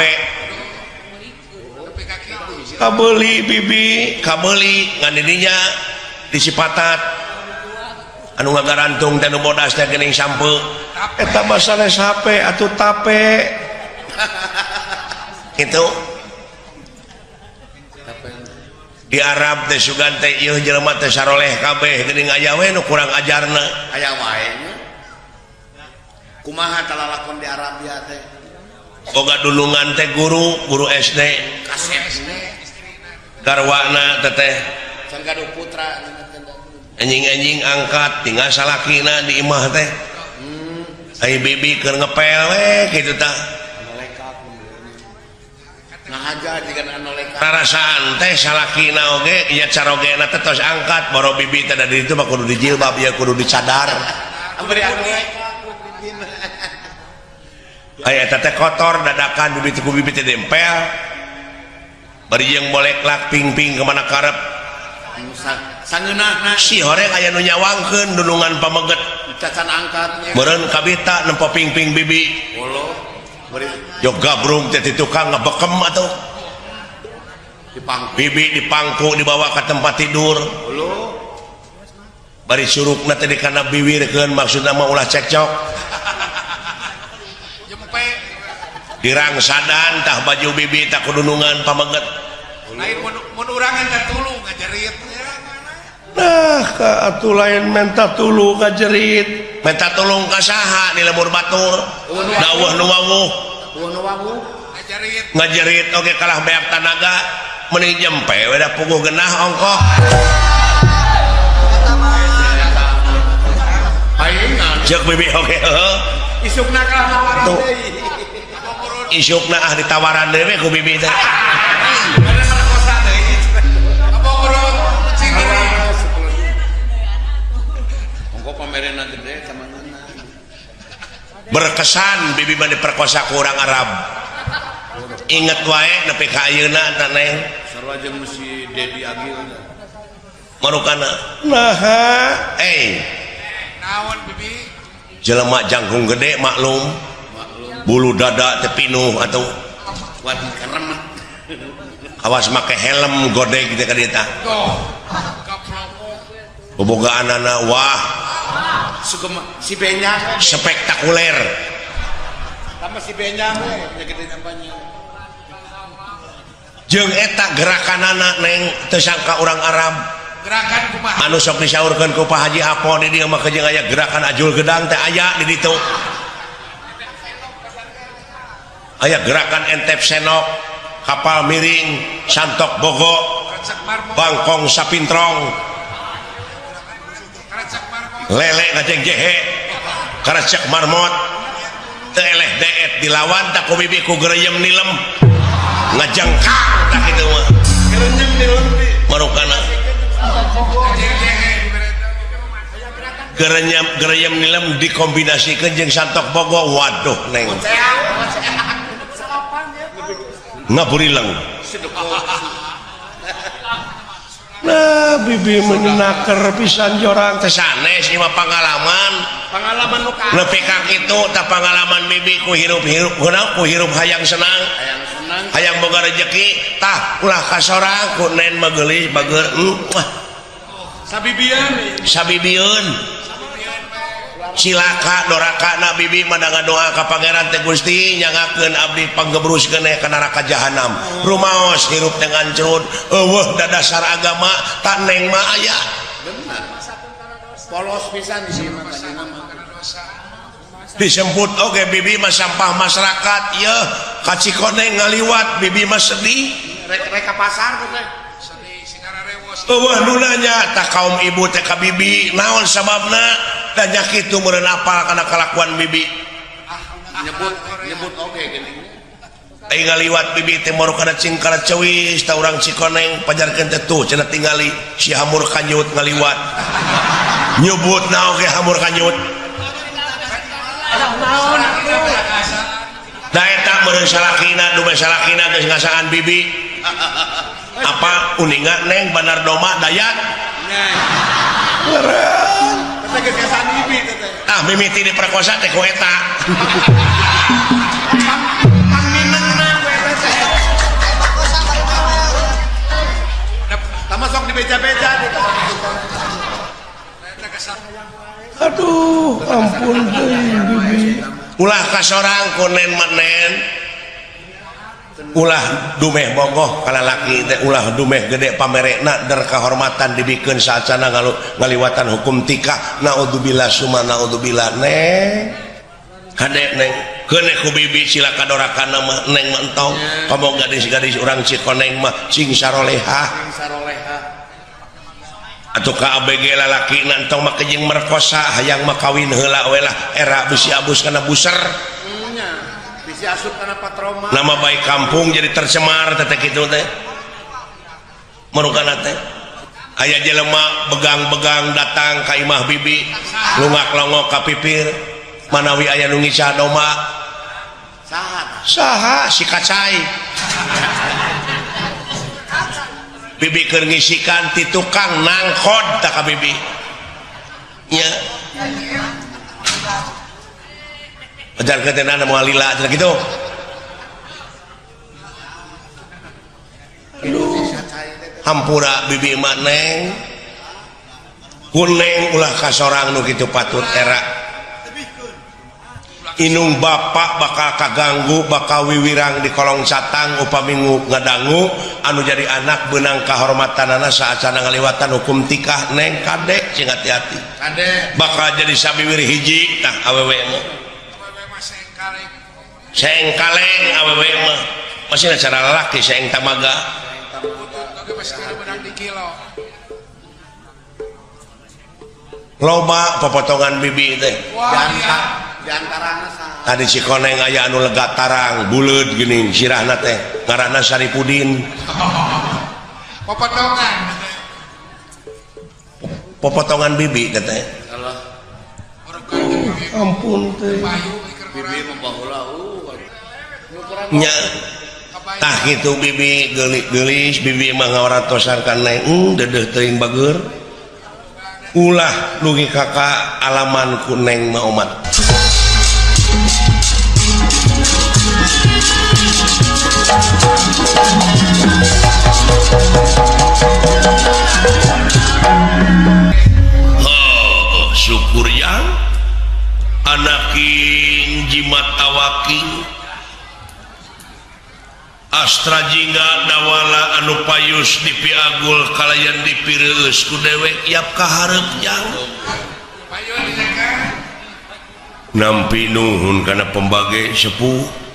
kabeuli bibi kabeuli ngan didinya disipatat anu ngagarantung teh nu bodas teh geuning sampeu eta mah sanes HP atuh tape kitu di Arab teh sugan teh ieu jelema teh saroleh kabeh geuning aya we nu kurang ajarna aya wae kumaha kalalakon di Arabia teh boga dulungan teh guru SD kasep garwana teteh can gaduh putra anjing-anjing angkat tinggal salakina di imah teh ai bibi keur ngepel we kitu tah ngahaja jeung anu leka rarasaan teh salakina oge ieu carogena teh tos angkat boro bibi teh dari itu mah kudu dijilbab ya kudu dicadar beri anu aya eta teh kotor dadakan bibi ku bibi teh dempel bari jeung bolek lak ping-ping kemana karep sangeunahna si horeng aya nu nyawangkeun dulungan pameget cacan angkatnya meureun kabita nempo ping-ping bibi olo beri jog gabrung teh tukang ngabekem atuh dipangku bibi dipangku dibawa ke tempat tidur olo bari surukna teh dikana biwirkeun maksudna mah ulah cekcok jempe dirangsadan tah baju bibi tak kudunungan pameget lain mun urangan da tulu ngajerit nah ka atuh lain menta tulu ngajerit menta tulung ka saha di lemur batur dawuh nu wawuh ngajerit oge kalah beak tanaga mending jempe we da puguh genah ongkoh paingan ceuk bibi oge heuh isukna kalah nawaran Tuh. deui isukna ditawaran deui ku bibi teh berkesan bibi mah diperkosa ku urang Arab inget wae nepi ka ayeuna tah neng sarua jeung si Dedi Agil marukana naha naon bibi jelema jangkung gede maklum bulu dada teh pinuh atuh wadi keremet awas make helm godeg teh ka dieu tah toh kaprok bobogaanana wah sugema si Benyang spektakuler sama si Benyang we gede tampanya jeung eta gerakanana neng teu sangka urang Arab gerakan kumaha anu sok disaurkeun ku Pak Haji Apo di dieu mah jeung aya gerakan ajul gedang teh aya di ditu aya gerakan entep senok kapal miring santok bogo bangkong sapintrong lele ngajeng jehe karecek marmot teu eleh deet dilawan tak ku bibi ku gereyem nilem ngajengkang tak kitu mah gerenyem di lumpi marukana gereyem nilem dikombinasikeun jeung santok bogo waduh neng ngaburileng nah bibi menyenaker pisan jorang teh sanes ieu mah pangalaman nu ka nepi ka kitu tah pangalaman bibi ku hirup-hirup ku hirup hayang senang hayang senang hayang boga rezeki tah ulah kasorang ku nen mah geulis bageur sabibieun sabibieun silaka dorakana bibi madanga doa ka pangeran teh Gusti nyangakeun abdi panggebruskeun ka neraka jahanam rumaos hirup teh ngancrut eueuh da dasar agama tak neng mah aya polos pisan di sini disebut oge bibi mah sampah masyarakat ya ka Cikoneng ngaliwat bibi mah sedih rek pasar tuh teh eueuh nu nanya tah kaum ibu teh ka bibi naon sababna dan nyakitu meureun apal kana kalakuan bibi nyebut oke gini ai ngaliwat bibi teh moro kana cingkara ceuwis ta urang Cikoneng pajarkeun teh tuh cenah tingali si hamur kanyut ngaliwat nyebutna oge hamur kanyut da eta meureun salakina dume salakina geus ngasaan bibi apa uninga neng banar doma dayat teh kesan bibi teh ah mimiti diperkosa teh ku eta pangminengna we teh tama sok di beja-beja di aduh ampun bibi ulah kasorang kunen manen ulah dumeh bogoh ka lalaki teh ulah dumeh gede pamerekna der kahormatan dibikeun saacana ngaliwatan hukum tikah naudzubillah summa naudzubillah neng hade neng keuneh ku bibi silaka dorakana mah neng mentong kamu gadis-gadis urang Cikoneng mah cing saroleha atuh ka ABG lalaki nantong mah kejing merkosa hayang mah kawin heula we lah era bisi abus kana buser bisi asup kana patroma nama baik kampung jadi tercemar teh kitu teh marukana teh aya jelema begang-begang datang ka imah bibi lungak-longok ka pipir manawi aya nu ngisah doma saha si kacai bibi keur ngisikan ti tukang nangkod tak ka bibi nya ajar ketenan moal lila cenah kitu hampura bibi mah neng kuneng ulah kasorang nu kitu patut era inung bapak bakal kaganggu bakal wiwirang di kolong catang upami ngadangu anu jadi anak benang kahormatanana saacana ngaliwatan hukum tikah neng kadek cing hati-hati kadek bakal jadi sabiwir hiji tah awewe mah seng kaleng awewe mah masih cara lalaki seng tamaga loba pepotongan bibi teh diantarana tadi Cikoneng aya anu lega tarang buleud geuning sirahna teh ngaranna Saripudin popotongan bibi teh ampun teh bibi membaheula nya tah kitu bibi geulis bibi mah ngawaratosan ka neng deudeuh teuing bageur ulah nugi kakak alaman ku neng mah umat syukur yang anakin jimat awaking astra jingga dawala anu payus di piagul kalayan dipireus ku dewek yap kaharep jang nampi nuhun kana pembage sepuh